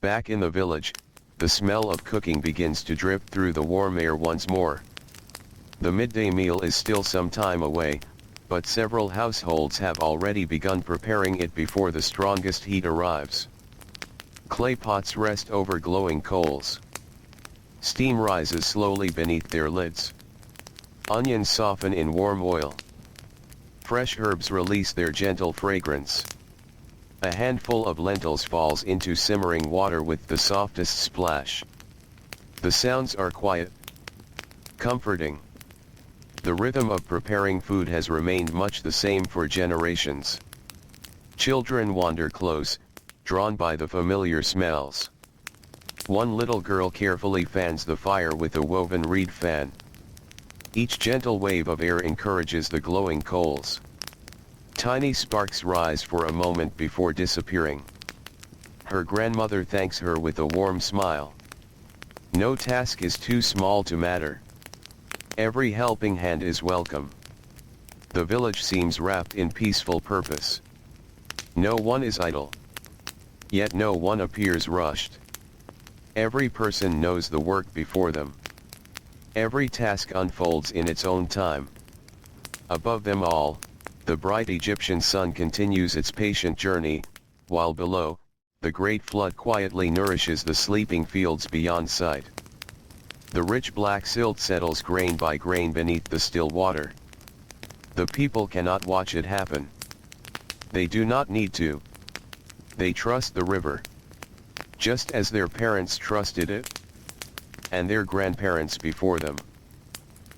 Back in the village, the smell of cooking begins to drip through the warm air once more. The midday meal is still some time away, but several households have already begun preparing it before the strongest heat arrives. Clay pots rest over glowing coals. Steam rises slowly beneath their lids. Onions soften in warm oil. Fresh herbs release their gentle fragrance. A handful of lentils falls into simmering water with the softest splash. The sounds are quiet, comforting. The rhythm of preparing food has remained much the same for generations. Children wander close, drawn by the familiar smells. One little girl carefully fans the fire with a woven reed fan. Each gentle wave of air encourages the glowing coals. Tiny sparks rise for a moment before disappearing. Her grandmother thanks her with a warm smile. No task is too small to matter. Every helping hand is welcome. The village seems wrapped in peaceful purpose. No one is idle. Yet no one appears rushed. Every person knows the work before them. Every task unfolds in its own time. Above them all, the bright Egyptian sun continues its patient journey, while below, the great flood quietly nourishes the sleeping fields beyond sight. The rich black silt settles grain by grain beneath the still water. The people cannot watch it happen. They do not need to. They trust the river. Just as their parents trusted it, and their grandparents before them.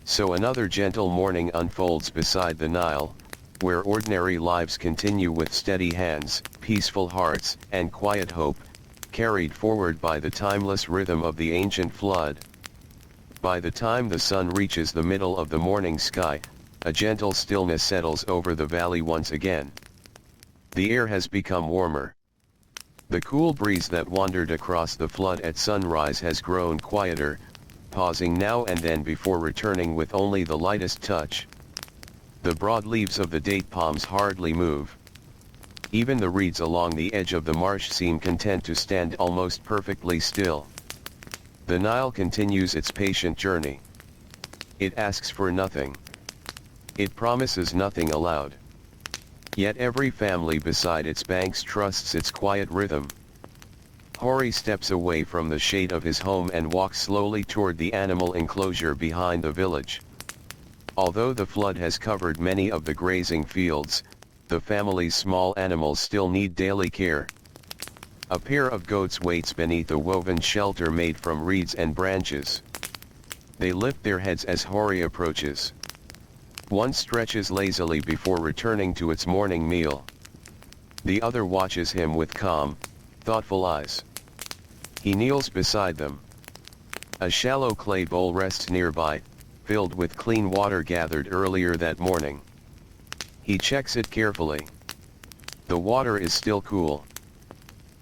So another gentle morning unfolds beside the Nile, where ordinary lives continue with steady hands, peaceful hearts, and quiet hope, carried forward by the timeless rhythm of the ancient flood. By the time the sun reaches the middle of the morning sky, a gentle stillness settles over the valley once again. The air has become warmer. The cool breeze that wandered across the flood at sunrise has grown quieter, pausing now and then before returning with only the lightest touch. The broad leaves of the date palms hardly move. Even the reeds along the edge of the marsh seem content to stand almost perfectly still. The Nile continues its patient journey. It asks for nothing. It promises nothing aloud. Yet every family beside its banks trusts its quiet rhythm. Hori steps away from the shade of his home and walks slowly toward the animal enclosure behind the village. Although the flood has covered many of the grazing fields, the family's small animals still need daily care. A pair of goats waits beneath a woven shelter made from reeds and branches. They lift their heads as Hori approaches. One stretches lazily before returning to its morning meal. The other watches him with calm, thoughtful eyes. He kneels beside them. A shallow clay bowl rests nearby, filled with clean water gathered earlier that morning. He checks it carefully. The water is still cool.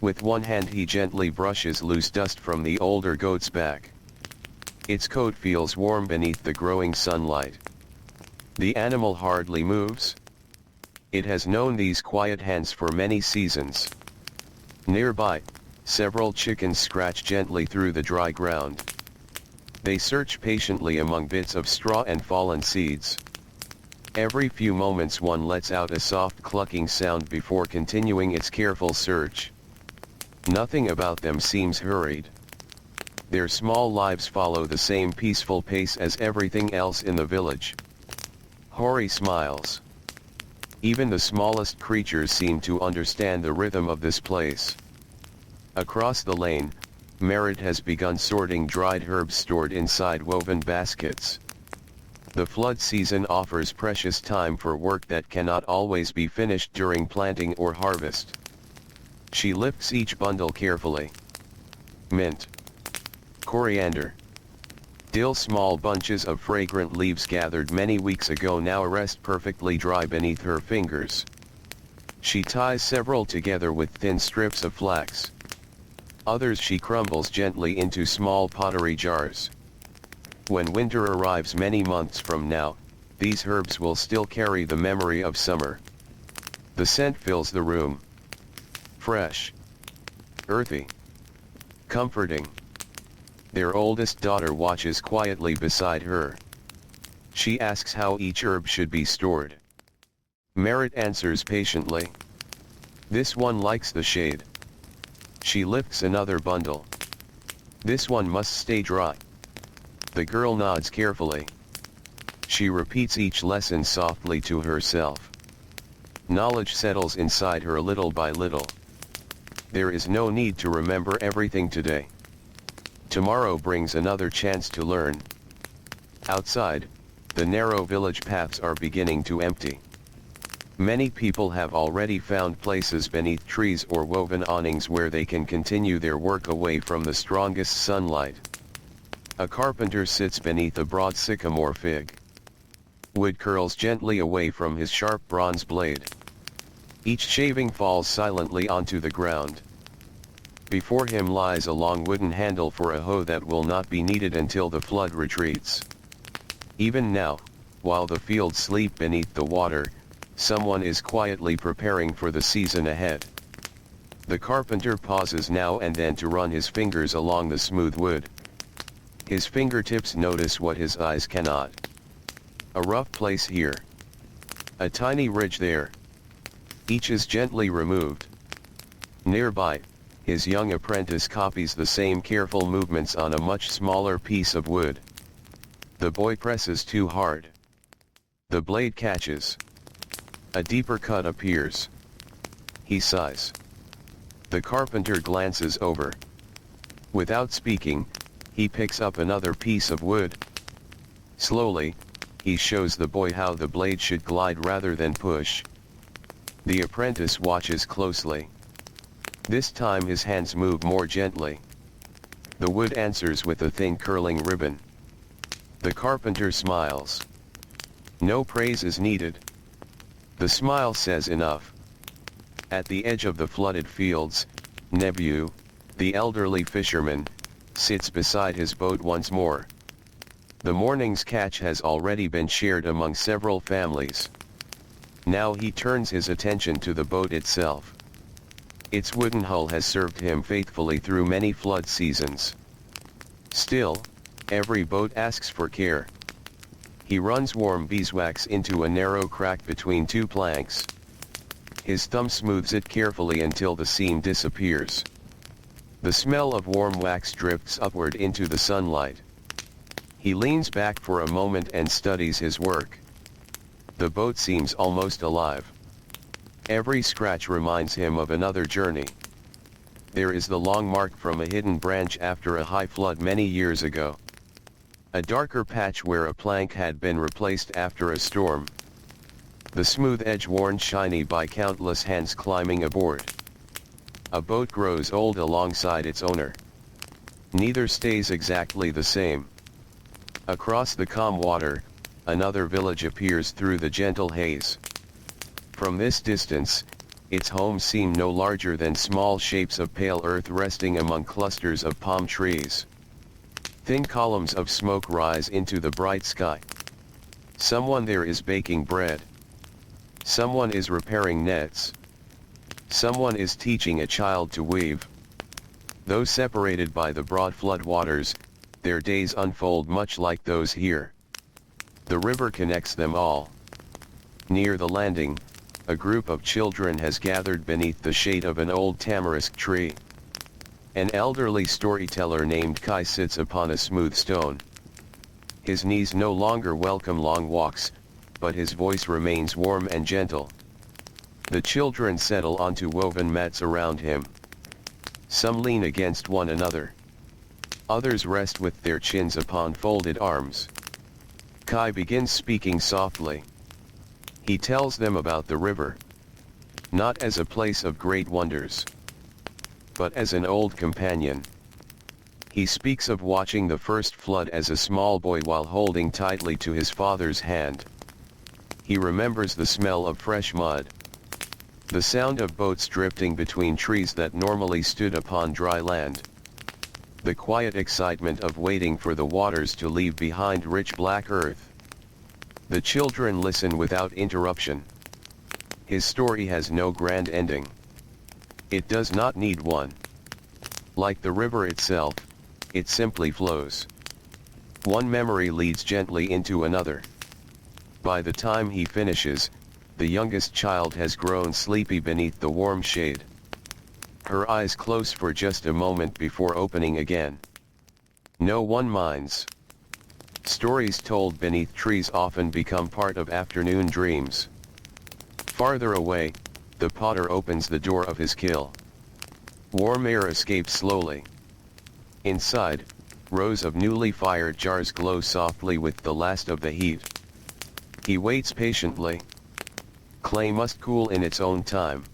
With one hand he gently brushes loose dust from the older goat's back. Its coat feels warm beneath the growing sunlight. The animal hardly moves. It has known these quiet hands for many seasons. Nearby, several chickens scratch gently through the dry ground. They search patiently among bits of straw and fallen seeds. Every few moments one lets out a soft clucking sound before continuing its careful search. Nothing about them seems hurried. Their small lives follow the same peaceful pace as everything else in the village. Hori smiles. Even the smallest creatures seem to understand the rhythm of this place. Across the lane, Merritt has begun sorting dried herbs stored inside woven baskets. The flood season offers precious time for work that cannot always be finished during planting or harvest. She lifts each bundle carefully. Mint, coriander, dill, small bunches of fragrant leaves gathered many weeks ago now rest perfectly dry beneath her fingers. She ties several together with thin strips of flax. Others she crumbles gently into small pottery jars. When winter arrives many months from now, these herbs will still carry the memory of summer. The scent fills the room. Fresh, earthy, comforting. Their oldest daughter watches quietly beside her. She asks how each herb should be stored. Merritt answers patiently. This one likes the shade. She lifts another bundle. This one must stay dry. The girl nods carefully. She repeats each lesson softly to herself. Knowledge settles inside her little by little. There is no need to remember everything today. Tomorrow brings another chance to learn. Outside, the narrow village paths are beginning to empty. Many people have already found places beneath trees or woven awnings where they can continue their work away from the strongest sunlight. A carpenter sits beneath a broad sycamore fig. Wood curls gently away from his sharp bronze blade. Each shaving falls silently onto the ground. Before him lies a long wooden handle for a hoe that will not be needed until the flood retreats. Even now, while the fields sleep beneath the water, someone is quietly preparing for the season ahead. The carpenter pauses now and then to run his fingers along the smooth wood. His fingertips notice what his eyes cannot. A rough place here. A tiny ridge there. Each is gently removed. Nearby, his young apprentice copies the same careful movements on a much smaller piece of wood. The boy presses too hard. The blade catches. A deeper cut appears. He sighs. The carpenter glances over. Without speaking, he picks up another piece of wood. Slowly, he shows the boy how the blade should glide rather than push. The apprentice watches closely. This time his hands move more gently. The wood answers with a thin curling ribbon. The carpenter smiles. No praise is needed. The smile says enough. At the edge of the flooded fields, Nebu, the elderly fisherman, sits beside his boat once more. The morning's catch has already been shared among several families. Now he turns his attention to the boat itself. Its wooden hull has served him faithfully through many flood seasons. Still, every boat asks for care. He runs warm beeswax into a narrow crack between two planks. His thumb smooths it carefully until the seam disappears. The smell of warm wax drifts upward into the sunlight. He leans back for a moment and studies his work. The boat seems almost alive. Every scratch reminds him of another journey. There is the long mark from a hidden branch after a high flood many years ago. A darker patch where a plank had been replaced after a storm. The smooth edge worn shiny by countless hands climbing aboard. A boat grows old alongside its owner. Neither stays exactly the same. Across the calm water, another village appears through the gentle haze. From this distance, its homes seem no larger than small shapes of pale earth resting among clusters of palm trees. Thin columns of smoke rise into the bright sky. Someone there is baking bread. Someone is repairing nets. Someone is teaching a child to weave. Though separated by the broad floodwaters, their days unfold much like those here. The river connects them all. Near the landing, a group of children has gathered beneath the shade of an old tamarisk tree. An elderly storyteller named Kai sits upon a smooth stone. His knees no longer welcome long walks, but his voice remains warm and gentle. The children settle onto woven mats around him. Some lean against one another. Others rest with their chins upon folded arms. Kai begins speaking softly. He tells them about the river. Not as a place of great wonders, but as an old companion. He speaks of watching the first flood as a small boy while holding tightly to his father's hand. He remembers the smell of fresh mud. The sound of boats drifting between trees that normally stood upon dry land. The quiet excitement of waiting for the waters to leave behind rich black earth. The children listen without interruption. His story has no grand ending. It does not need one. Like the river itself, it simply flows. One memory leads gently into another. By the time he finishes, the youngest child has grown sleepy beneath the warm shade. Her eyes close for just a moment before opening again. No one minds. Stories told beneath trees often become part of afternoon dreams. Farther away, the potter opens the door of his kiln. Warm air escapes slowly. Inside, rows of newly fired jars glow softly with the last of the heat. He waits patiently. Clay must cool in its own time.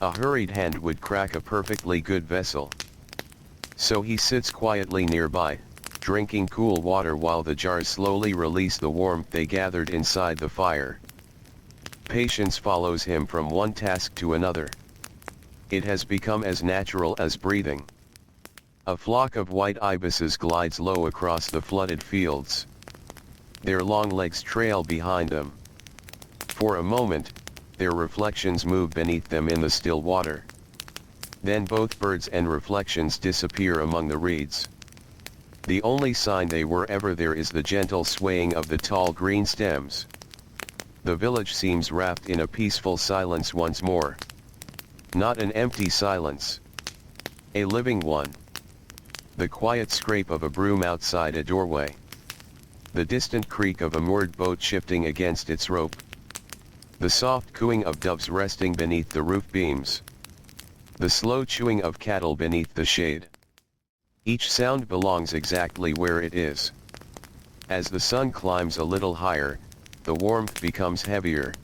A hurried hand would crack a perfectly good vessel. So he sits quietly nearby, drinking cool water while the jars slowly release the warmth they gathered inside the fire. Patience follows him from one task to another. It has become as natural as breathing. A flock of white ibises glides low across the flooded fields. Their long legs trail behind them. For a moment, their reflections move beneath them in the still water. Then both birds and reflections disappear among the reeds. The only sign they were ever there is the gentle swaying of the tall green stems. The village seems wrapped in a peaceful silence once more. Not an empty silence. A living one. The quiet scrape of a broom outside a doorway. The distant creak of a moored boat shifting against its rope. The soft cooing of doves resting beneath the roof beams. The slow chewing of cattle beneath the shade. Each sound belongs exactly where it is. As the sun climbs a little higher, the warmth becomes heavier.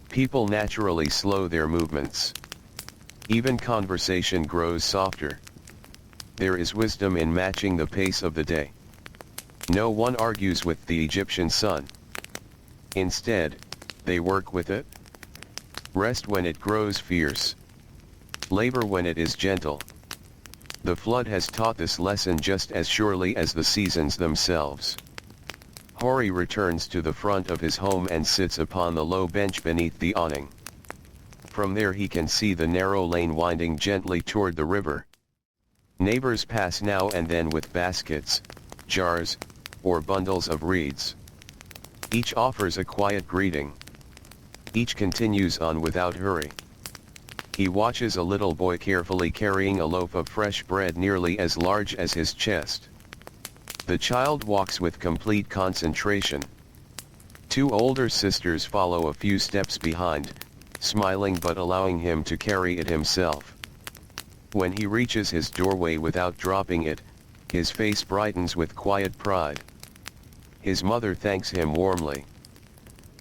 People naturally slow their movements. Even conversation grows softer. There is wisdom in matching the pace of the day. No one argues with the Egyptian sun. Instead, they work with it. Rest when it grows fierce. Labor when it is gentle. The flood has taught this lesson just as surely as the seasons themselves. Hori returns to the front of his home and sits upon the low bench beneath the awning. From there he can see the narrow lane winding gently toward the river. Neighbors pass now and then with baskets, jars, or bundles of reeds. Each offers a quiet greeting. Each continues on without hurry. He watches a little boy carefully carrying a loaf of fresh bread nearly as large as his chest. The child walks with complete concentration. Two older sisters follow a few steps behind, smiling but allowing him to carry it himself. When he reaches his doorway without dropping it, his face brightens with quiet pride. His mother thanks him warmly.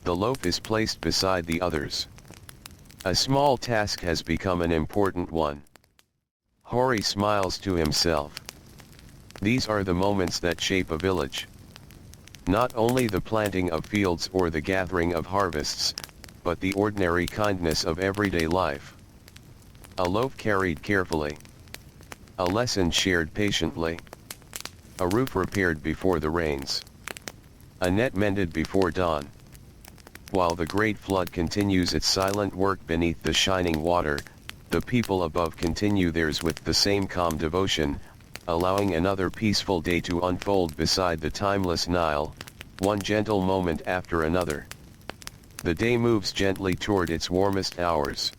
The loaf is placed beside the others. A small task has become an important one. Hori smiles to himself. These are the moments that shape a village. Not only the planting of fields or the gathering of harvests, but the ordinary kindness of everyday life. A loaf carried carefully. A lesson shared patiently. A roof repaired before the rains. A net mended before dawn. While the great flood continues its silent work beneath the shining water, the people above continue theirs with the same calm devotion, allowing another peaceful day to unfold beside the timeless Nile, one gentle moment after another. The day moves gently toward its warmest hours.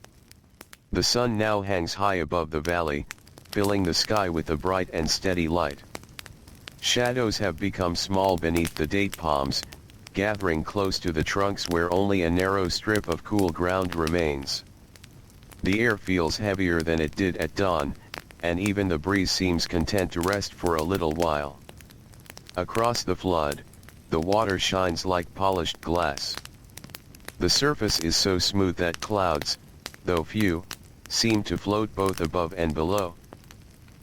The sun now hangs high above the valley, filling the sky with a bright and steady light. Shadows have become small beneath the date palms, gathering close to the trunks where only a narrow strip of cool ground remains. The air feels heavier than it did at dawn, and even the breeze seems content to rest for a little while. Across the flood, the water shines like polished glass. The surface is so smooth that clouds, though few, seem to float both above and below.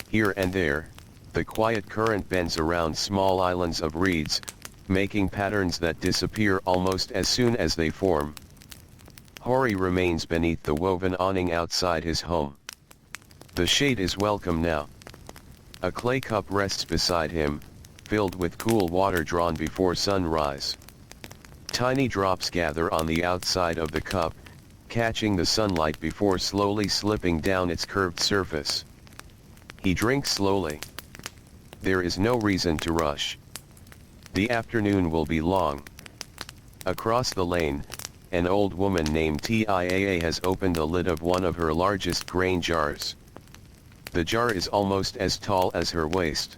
Here and there, the quiet current bends around small islands of reeds, making patterns that disappear almost as soon as they form. Hori remains beneath the woven awning outside his home. The shade is welcome now. A clay cup rests beside him, filled with cool water drawn before sunrise. Tiny drops gather on the outside of the cup, catching the sunlight before slowly slipping down its curved surface. He drinks slowly. There is no reason to rush. The afternoon will be long. Across the lane, an old woman named Tiaa has opened the lid of one of her largest grain jars. The jar is almost as tall as her waist.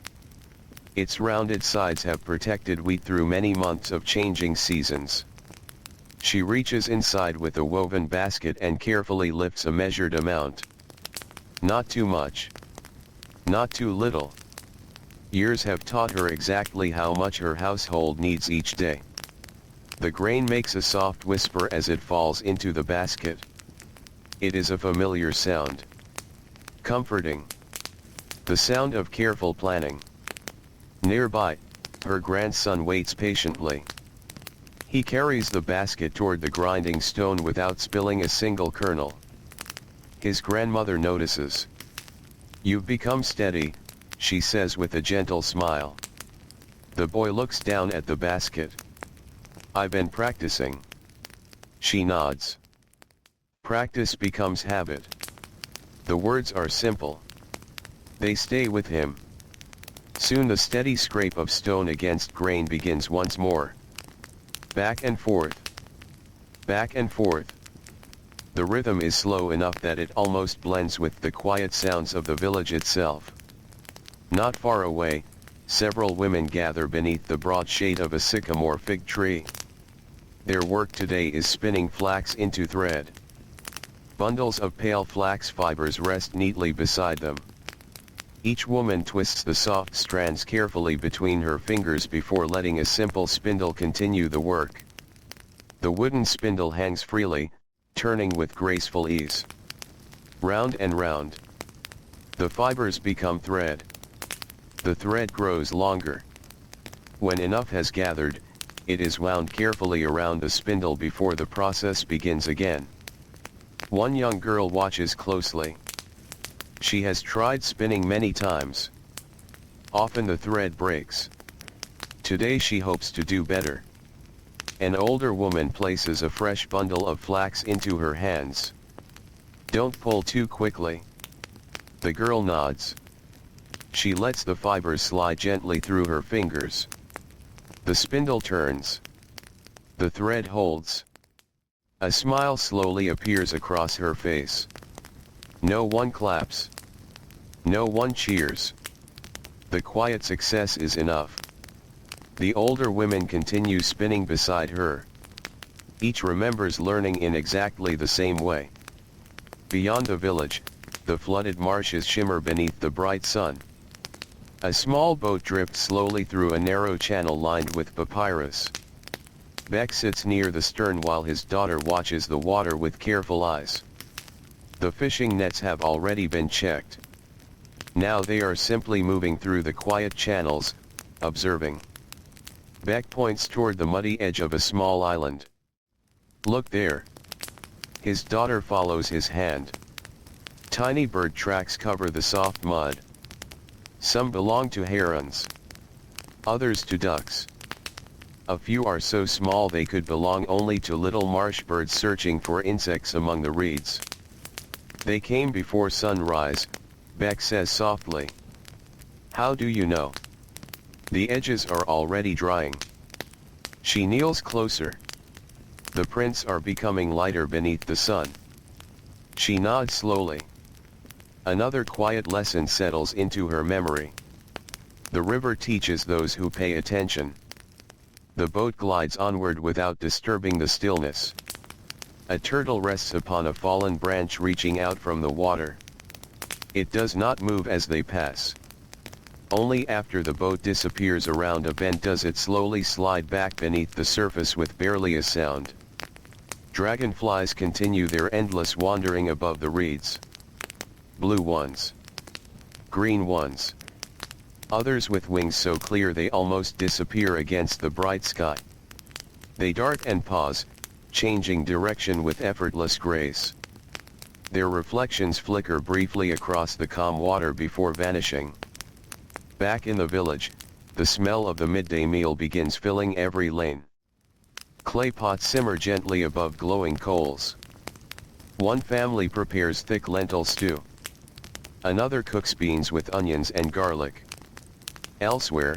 Its rounded sides have protected wheat through many months of changing seasons. She reaches inside with a woven basket and carefully lifts a measured amount. Not too much. Not too little. Years have taught her exactly how much her household needs each day. The grain makes a soft whisper as it falls into the basket. It is a familiar sound. Comforting. The sound of careful planning. Nearby, her grandson waits patiently. He carries the basket toward the grinding stone without spilling a single kernel. His grandmother notices. "You've become steady," she says with a gentle smile. The boy looks down at the basket. "I've been practicing." She nods. Practice becomes habit. The words are simple. They stay with him. Soon the steady scrape of stone against grain begins once more. Back and forth. Back and forth. The rhythm is slow enough that it almost blends with the quiet sounds of the village itself. Not far away, several women gather beneath the broad shade of a sycamore fig tree. Their work today is spinning flax into thread. Bundles of pale flax fibers rest neatly beside them. Each woman twists the soft strands carefully between her fingers before letting a simple spindle continue the work. The wooden spindle hangs freely, turning with graceful ease. Round and round. The fibers become thread. The thread grows longer. When enough has gathered, it is wound carefully around the spindle before the process begins again. One young girl watches closely. She has tried spinning many times. Often the thread breaks. Today she hopes to do better. An older woman places a fresh bundle of flax into her hands. Don't pull too quickly. The girl nods. She lets the fibers slide gently through her fingers. The spindle turns. The thread holds. A smile slowly appears across her face. No one claps. No one cheers. The quiet success is enough. The older women continue spinning beside her. Each remembers learning in exactly the same way. Beyond the village, the flooded marshes shimmer beneath the bright sun. A small boat drifts slowly through a narrow channel lined with papyrus. Beck sits near the stern while his daughter watches the water with careful eyes. The fishing nets have already been checked. Now they are simply moving through the quiet channels, observing. Beck points toward the muddy edge of a small island. Look there. His daughter follows his hand. Tiny bird tracks cover the soft mud. Some belong to herons. Others to ducks. A few are so small they could belong only to little marsh birds searching for insects among the reeds. They came before sunrise, Beck says softly. How do you know? The edges are already drying. She kneels closer. The prints are becoming lighter beneath the sun. She nods slowly. Another quiet lesson settles into her memory. The river teaches those who pay attention. The boat glides onward without disturbing the stillness. A turtle rests upon a fallen branch reaching out from the water. It does not move as they pass. Only after the boat disappears around a bend does it slowly slide back beneath the surface with barely a sound. Dragonflies continue their endless wandering above the reeds. Blue ones. Green ones. Others with wings so clear they almost disappear against the bright sky. They dart and pause, changing direction with effortless grace. Their reflections flicker briefly across the calm water before vanishing. Back in the village, the smell of the midday meal begins filling every lane. Clay pots simmer gently above glowing coals. One family prepares thick lentil stew. Another cooks beans with onions and garlic. Elsewhere,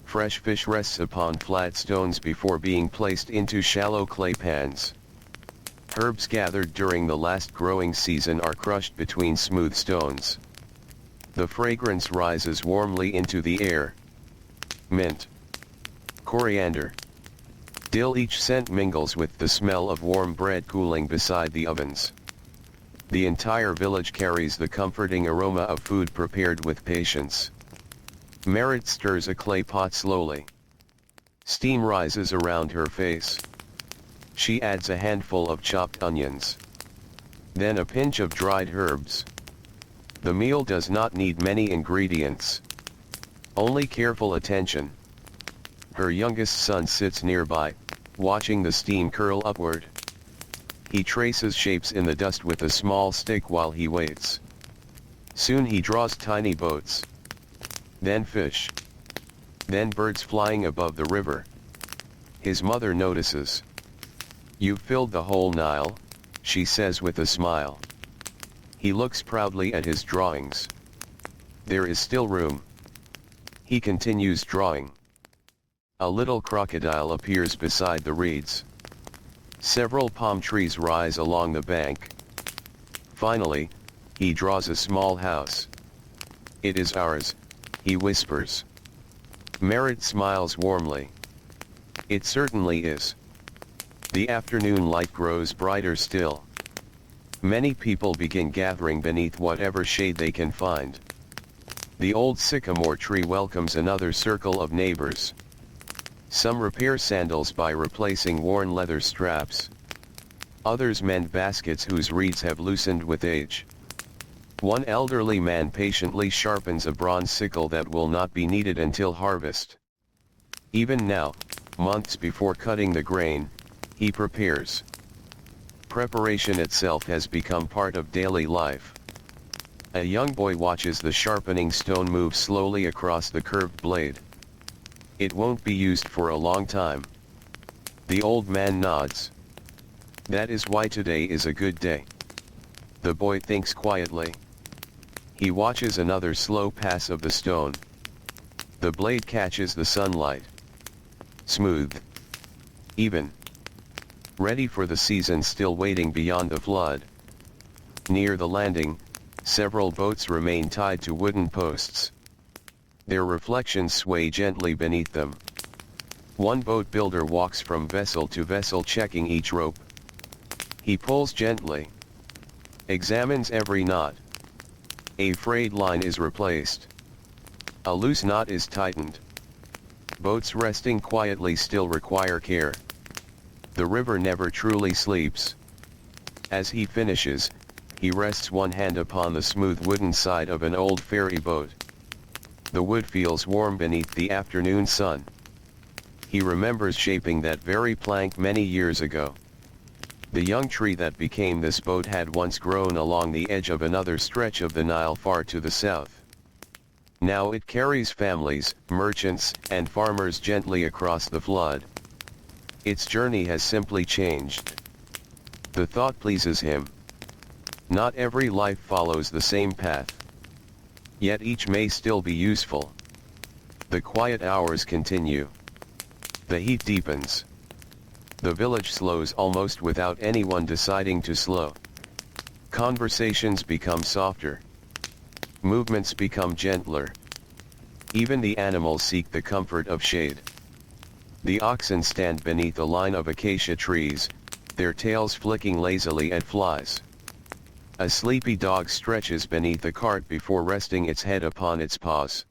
fresh fish rests upon flat stones before being placed into shallow clay pans. Herbs gathered during the last growing season are crushed between smooth stones. The fragrance rises warmly into the air. Mint. Coriander. Dill, each scent mingles with the smell of warm bread cooling beside the ovens. The entire village carries the comforting aroma of food prepared with patience. Merit stirs a clay pot slowly. Steam rises around her face. She adds a handful of chopped onions. Then a pinch of dried herbs. The meal does not need many ingredients. Only careful attention. Her youngest son sits nearby, watching the steam curl upward. He traces shapes in the dust with a small stick while he waits. Soon he draws tiny boats. Then fish. Then birds flying above the river. His mother notices. "You've filled the whole Nile," she says with a smile. He looks proudly at his drawings. There is still room. He continues drawing. A little crocodile appears beside the reeds. Several palm trees rise along the bank. Finally, he draws a small house. "It is ours," he whispers. Merritt smiles warmly. It certainly is. The afternoon light grows brighter still. Many people begin gathering beneath whatever shade they can find. The old sycamore tree welcomes another circle of neighbors. Some repair sandals by replacing worn leather straps. Others mend baskets whose reeds have loosened with age. One elderly man patiently sharpens a bronze sickle that will not be needed until harvest. Even now, months before cutting the grain, he prepares. Preparation itself has become part of daily life. A young boy watches the sharpening stone move slowly across the curved blade. It won't be used for a long time. The old man nods. That is why today is a good day. The boy thinks quietly. He watches another slow pass of the stone. The blade catches the sunlight. Smooth. Even. Ready for the season still waiting beyond the flood. Near the landing, several boats remain tied to wooden posts. Their reflections sway gently beneath them. One boat builder walks from vessel to vessel checking each rope. He pulls gently. Examines every knot. A frayed line is replaced. A loose knot is tightened. Boats resting quietly still require care. The river never truly sleeps. As he finishes, he rests one hand upon the smooth wooden side of an old ferry boat. The wood feels warm beneath the afternoon sun. He remembers shaping that very plank many years ago. The young tree that became this boat had once grown along the edge of another stretch of the Nile far to the south. Now it carries families, merchants, and farmers gently across the flood. Its journey has simply changed. The thought pleases him. Not every life follows the same path. Yet each may still be useful. The quiet hours continue. The heat deepens. The village slows almost without anyone deciding to slow. Conversations become softer. Movements become gentler. Even the animals seek the comfort of shade. The oxen stand beneath a line of acacia trees, their tails flicking lazily at flies. A sleepy dog stretches beneath a cart before resting its head upon its paws.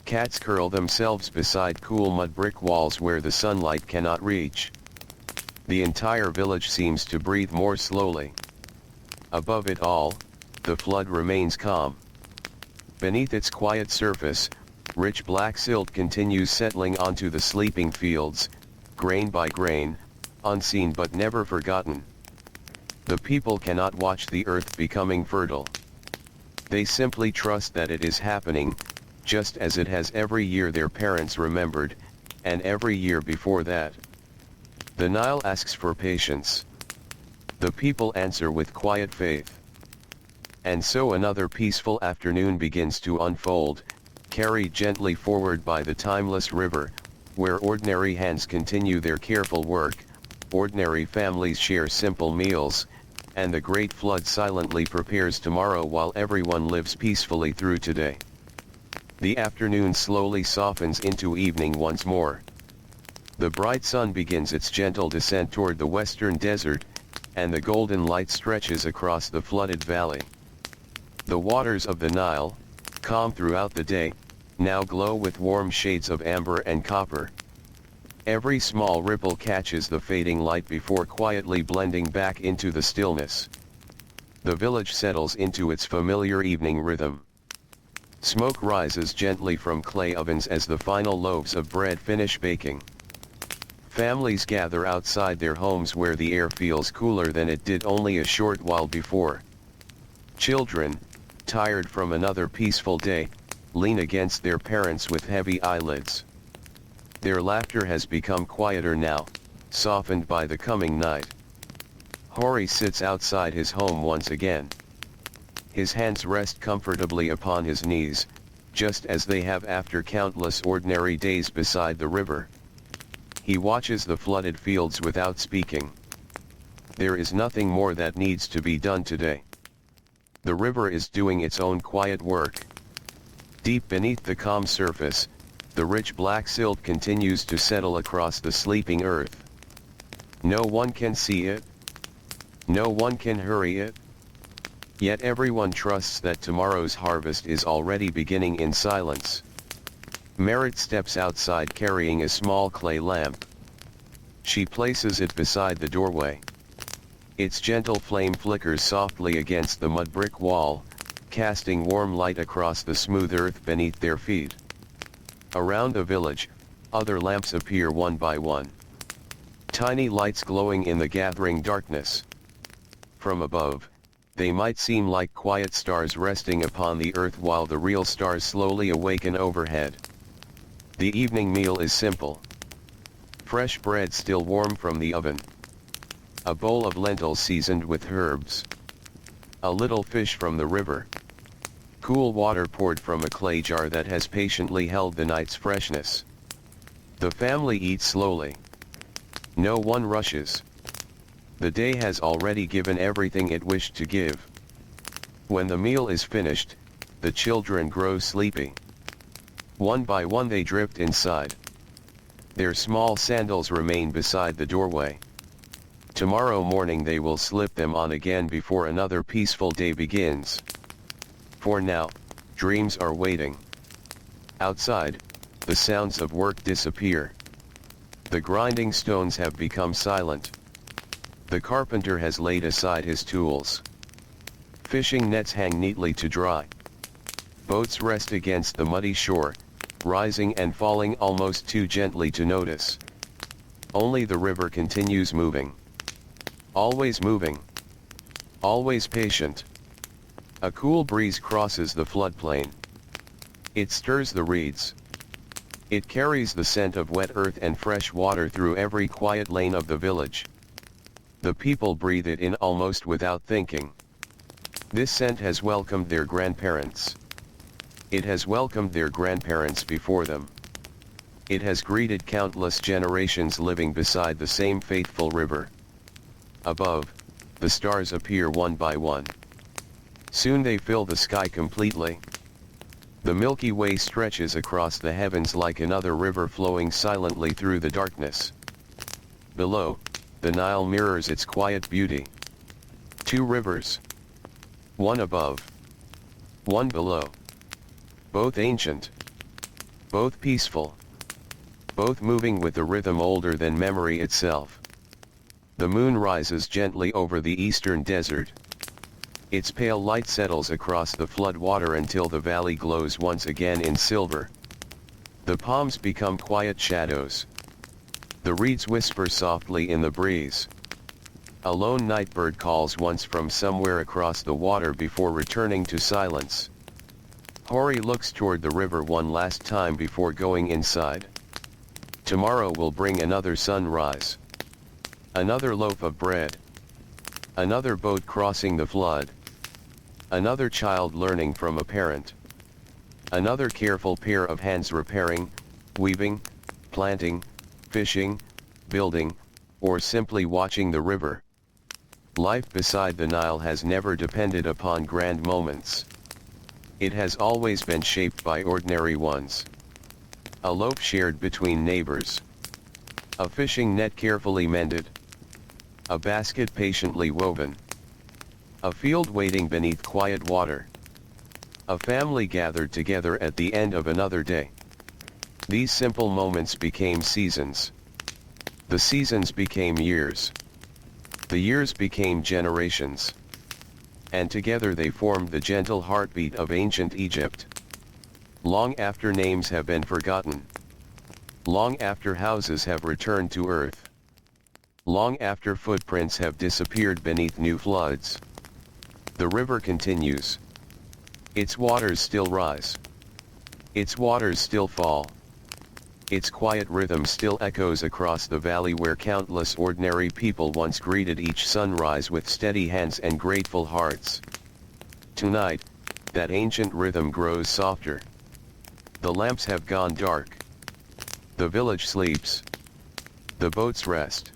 Cats curl themselves beside cool mud brick walls where the sunlight cannot reach. The entire village seems to breathe more slowly. Above it all, the flood remains calm. Beneath its quiet surface, rich black silt continues settling onto the sleeping fields, grain by grain, unseen but never forgotten. The people cannot watch the earth becoming fertile. They simply trust that it is happening, just as it has every year their parents remembered, and every year before that. The Nile asks for patience. The people answer with quiet faith. And so another peaceful afternoon begins to unfold, carried gently forward by the timeless river, where ordinary hands continue their careful work, ordinary families share simple meals, and the great flood silently prepares tomorrow while everyone lives peacefully through today. The afternoon slowly softens into evening once more. The bright sun begins its gentle descent toward the western desert, and the golden light stretches across the flooded valley. The waters of the Nile, calm throughout the day, now glow with warm shades of amber and copper. Every small ripple catches the fading light before quietly blending back into the stillness. The village settles into its familiar evening rhythm. Smoke rises gently from clay ovens as the final loaves of bread finish baking. Families gather outside their homes where the air feels cooler than it did only a short while before. Children, tired from another peaceful day, lean against their parents with heavy eyelids. Their laughter has become quieter now, softened by the coming night. Hori sits outside his home once again. His hands rest comfortably upon his knees, just as they have after countless ordinary days beside the river. He watches the flooded fields without speaking. There is nothing more that needs to be done today. The river is doing its own quiet work. Deep beneath the calm surface, the rich black silt continues to settle across the sleeping earth. No one can see it. No one can hurry it. Yet everyone trusts that tomorrow's harvest is already beginning in silence. Merit steps outside carrying a small clay lamp. She places it beside the doorway. Its gentle flame flickers softly against the mud brick wall, casting warm light across the smooth earth beneath their feet. Around the village, other lamps appear one by one. Tiny lights glowing in the gathering darkness. From above, they might seem like quiet stars resting upon the earth while the real stars slowly awaken overhead. The evening meal is simple. Fresh bread still warm from the oven. A bowl of lentils seasoned with herbs. A little fish from the river. Cool water poured from a clay jar that has patiently held the night's freshness. The family eats slowly. No one rushes. The day has already given everything it wished to give. When the meal is finished, the children grow sleepy. One by one they drift inside. Their small sandals remain beside the doorway. Tomorrow morning they will slip them on again before another peaceful day begins. For now, dreams are waiting. Outside, the sounds of work disappear. The grinding stones have become silent. The carpenter has laid aside his tools. Fishing nets hang neatly to dry. Boats rest against the muddy shore, rising and falling almost too gently to notice. Only the river continues moving. Always moving. Always patient. A cool breeze crosses the floodplain. It stirs the reeds. It carries the scent of wet earth and fresh water through every quiet lane of the village. The people breathe it in almost without thinking. This scent has welcomed their grandparents. It has welcomed their grandparents before them. It has greeted countless generations living beside the same faithful river. Above, the stars appear one by one. Soon they fill the sky completely. The Milky Way stretches across the heavens like another river flowing silently through the darkness. Below, the Nile mirrors its quiet beauty. Two rivers. One above. One below. Both ancient. Both peaceful. Both moving with a rhythm older than memory itself. The moon rises gently over the eastern desert. Its pale light settles across the floodwater until the valley glows once again in silver. The palms become quiet shadows. The reeds whisper softly in the breeze. A lone nightbird calls once from somewhere across the water before returning to silence. Hori looks toward the river one last time before going inside. Tomorrow will bring another sunrise. Another loaf of bread. Another boat crossing the flood. Another child learning from a parent. Another careful pair of hands repairing, weaving, planting, fishing, building, or simply watching the river. Life beside the Nile has never depended upon grand moments. It has always been shaped by ordinary ones. A loaf shared between neighbors. A fishing net carefully mended. A basket patiently woven. A field waiting beneath quiet water. A family gathered together at the end of another day. These simple moments became seasons. The seasons became years. The years became generations. And together they formed the gentle heartbeat of ancient Egypt. Long after names have been forgotten. Long after houses have returned to earth. Long after footprints have disappeared beneath new floods. The river continues. Its waters still rise. Its waters still fall. Its quiet rhythm still echoes across the valley where countless ordinary people once greeted each sunrise with steady hands and grateful hearts. Tonight, that ancient rhythm grows softer. The lamps have gone dark. The village sleeps. The boats rest.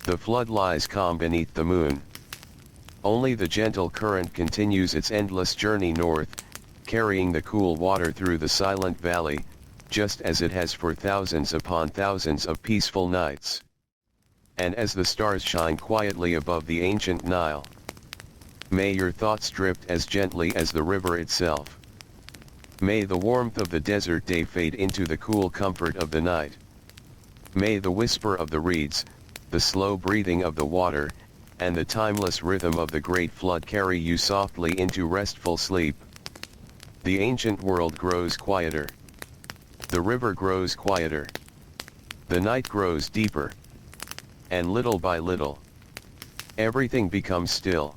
The flood lies calm beneath the moon. Only the gentle current continues its endless journey north, carrying the cool water through the silent valley, just as it has for thousands upon thousands of peaceful nights. And as the stars shine quietly above the ancient Nile, may your thoughts drift as gently as the river itself. May the warmth of the desert day fade into the cool comfort of the night. May the whisper of the reeds, the slow breathing of the water, and the timeless rhythm of the great flood carry you softly into restful sleep. The ancient world grows quieter. The river grows quieter. The night grows deeper. And little by little, everything becomes still.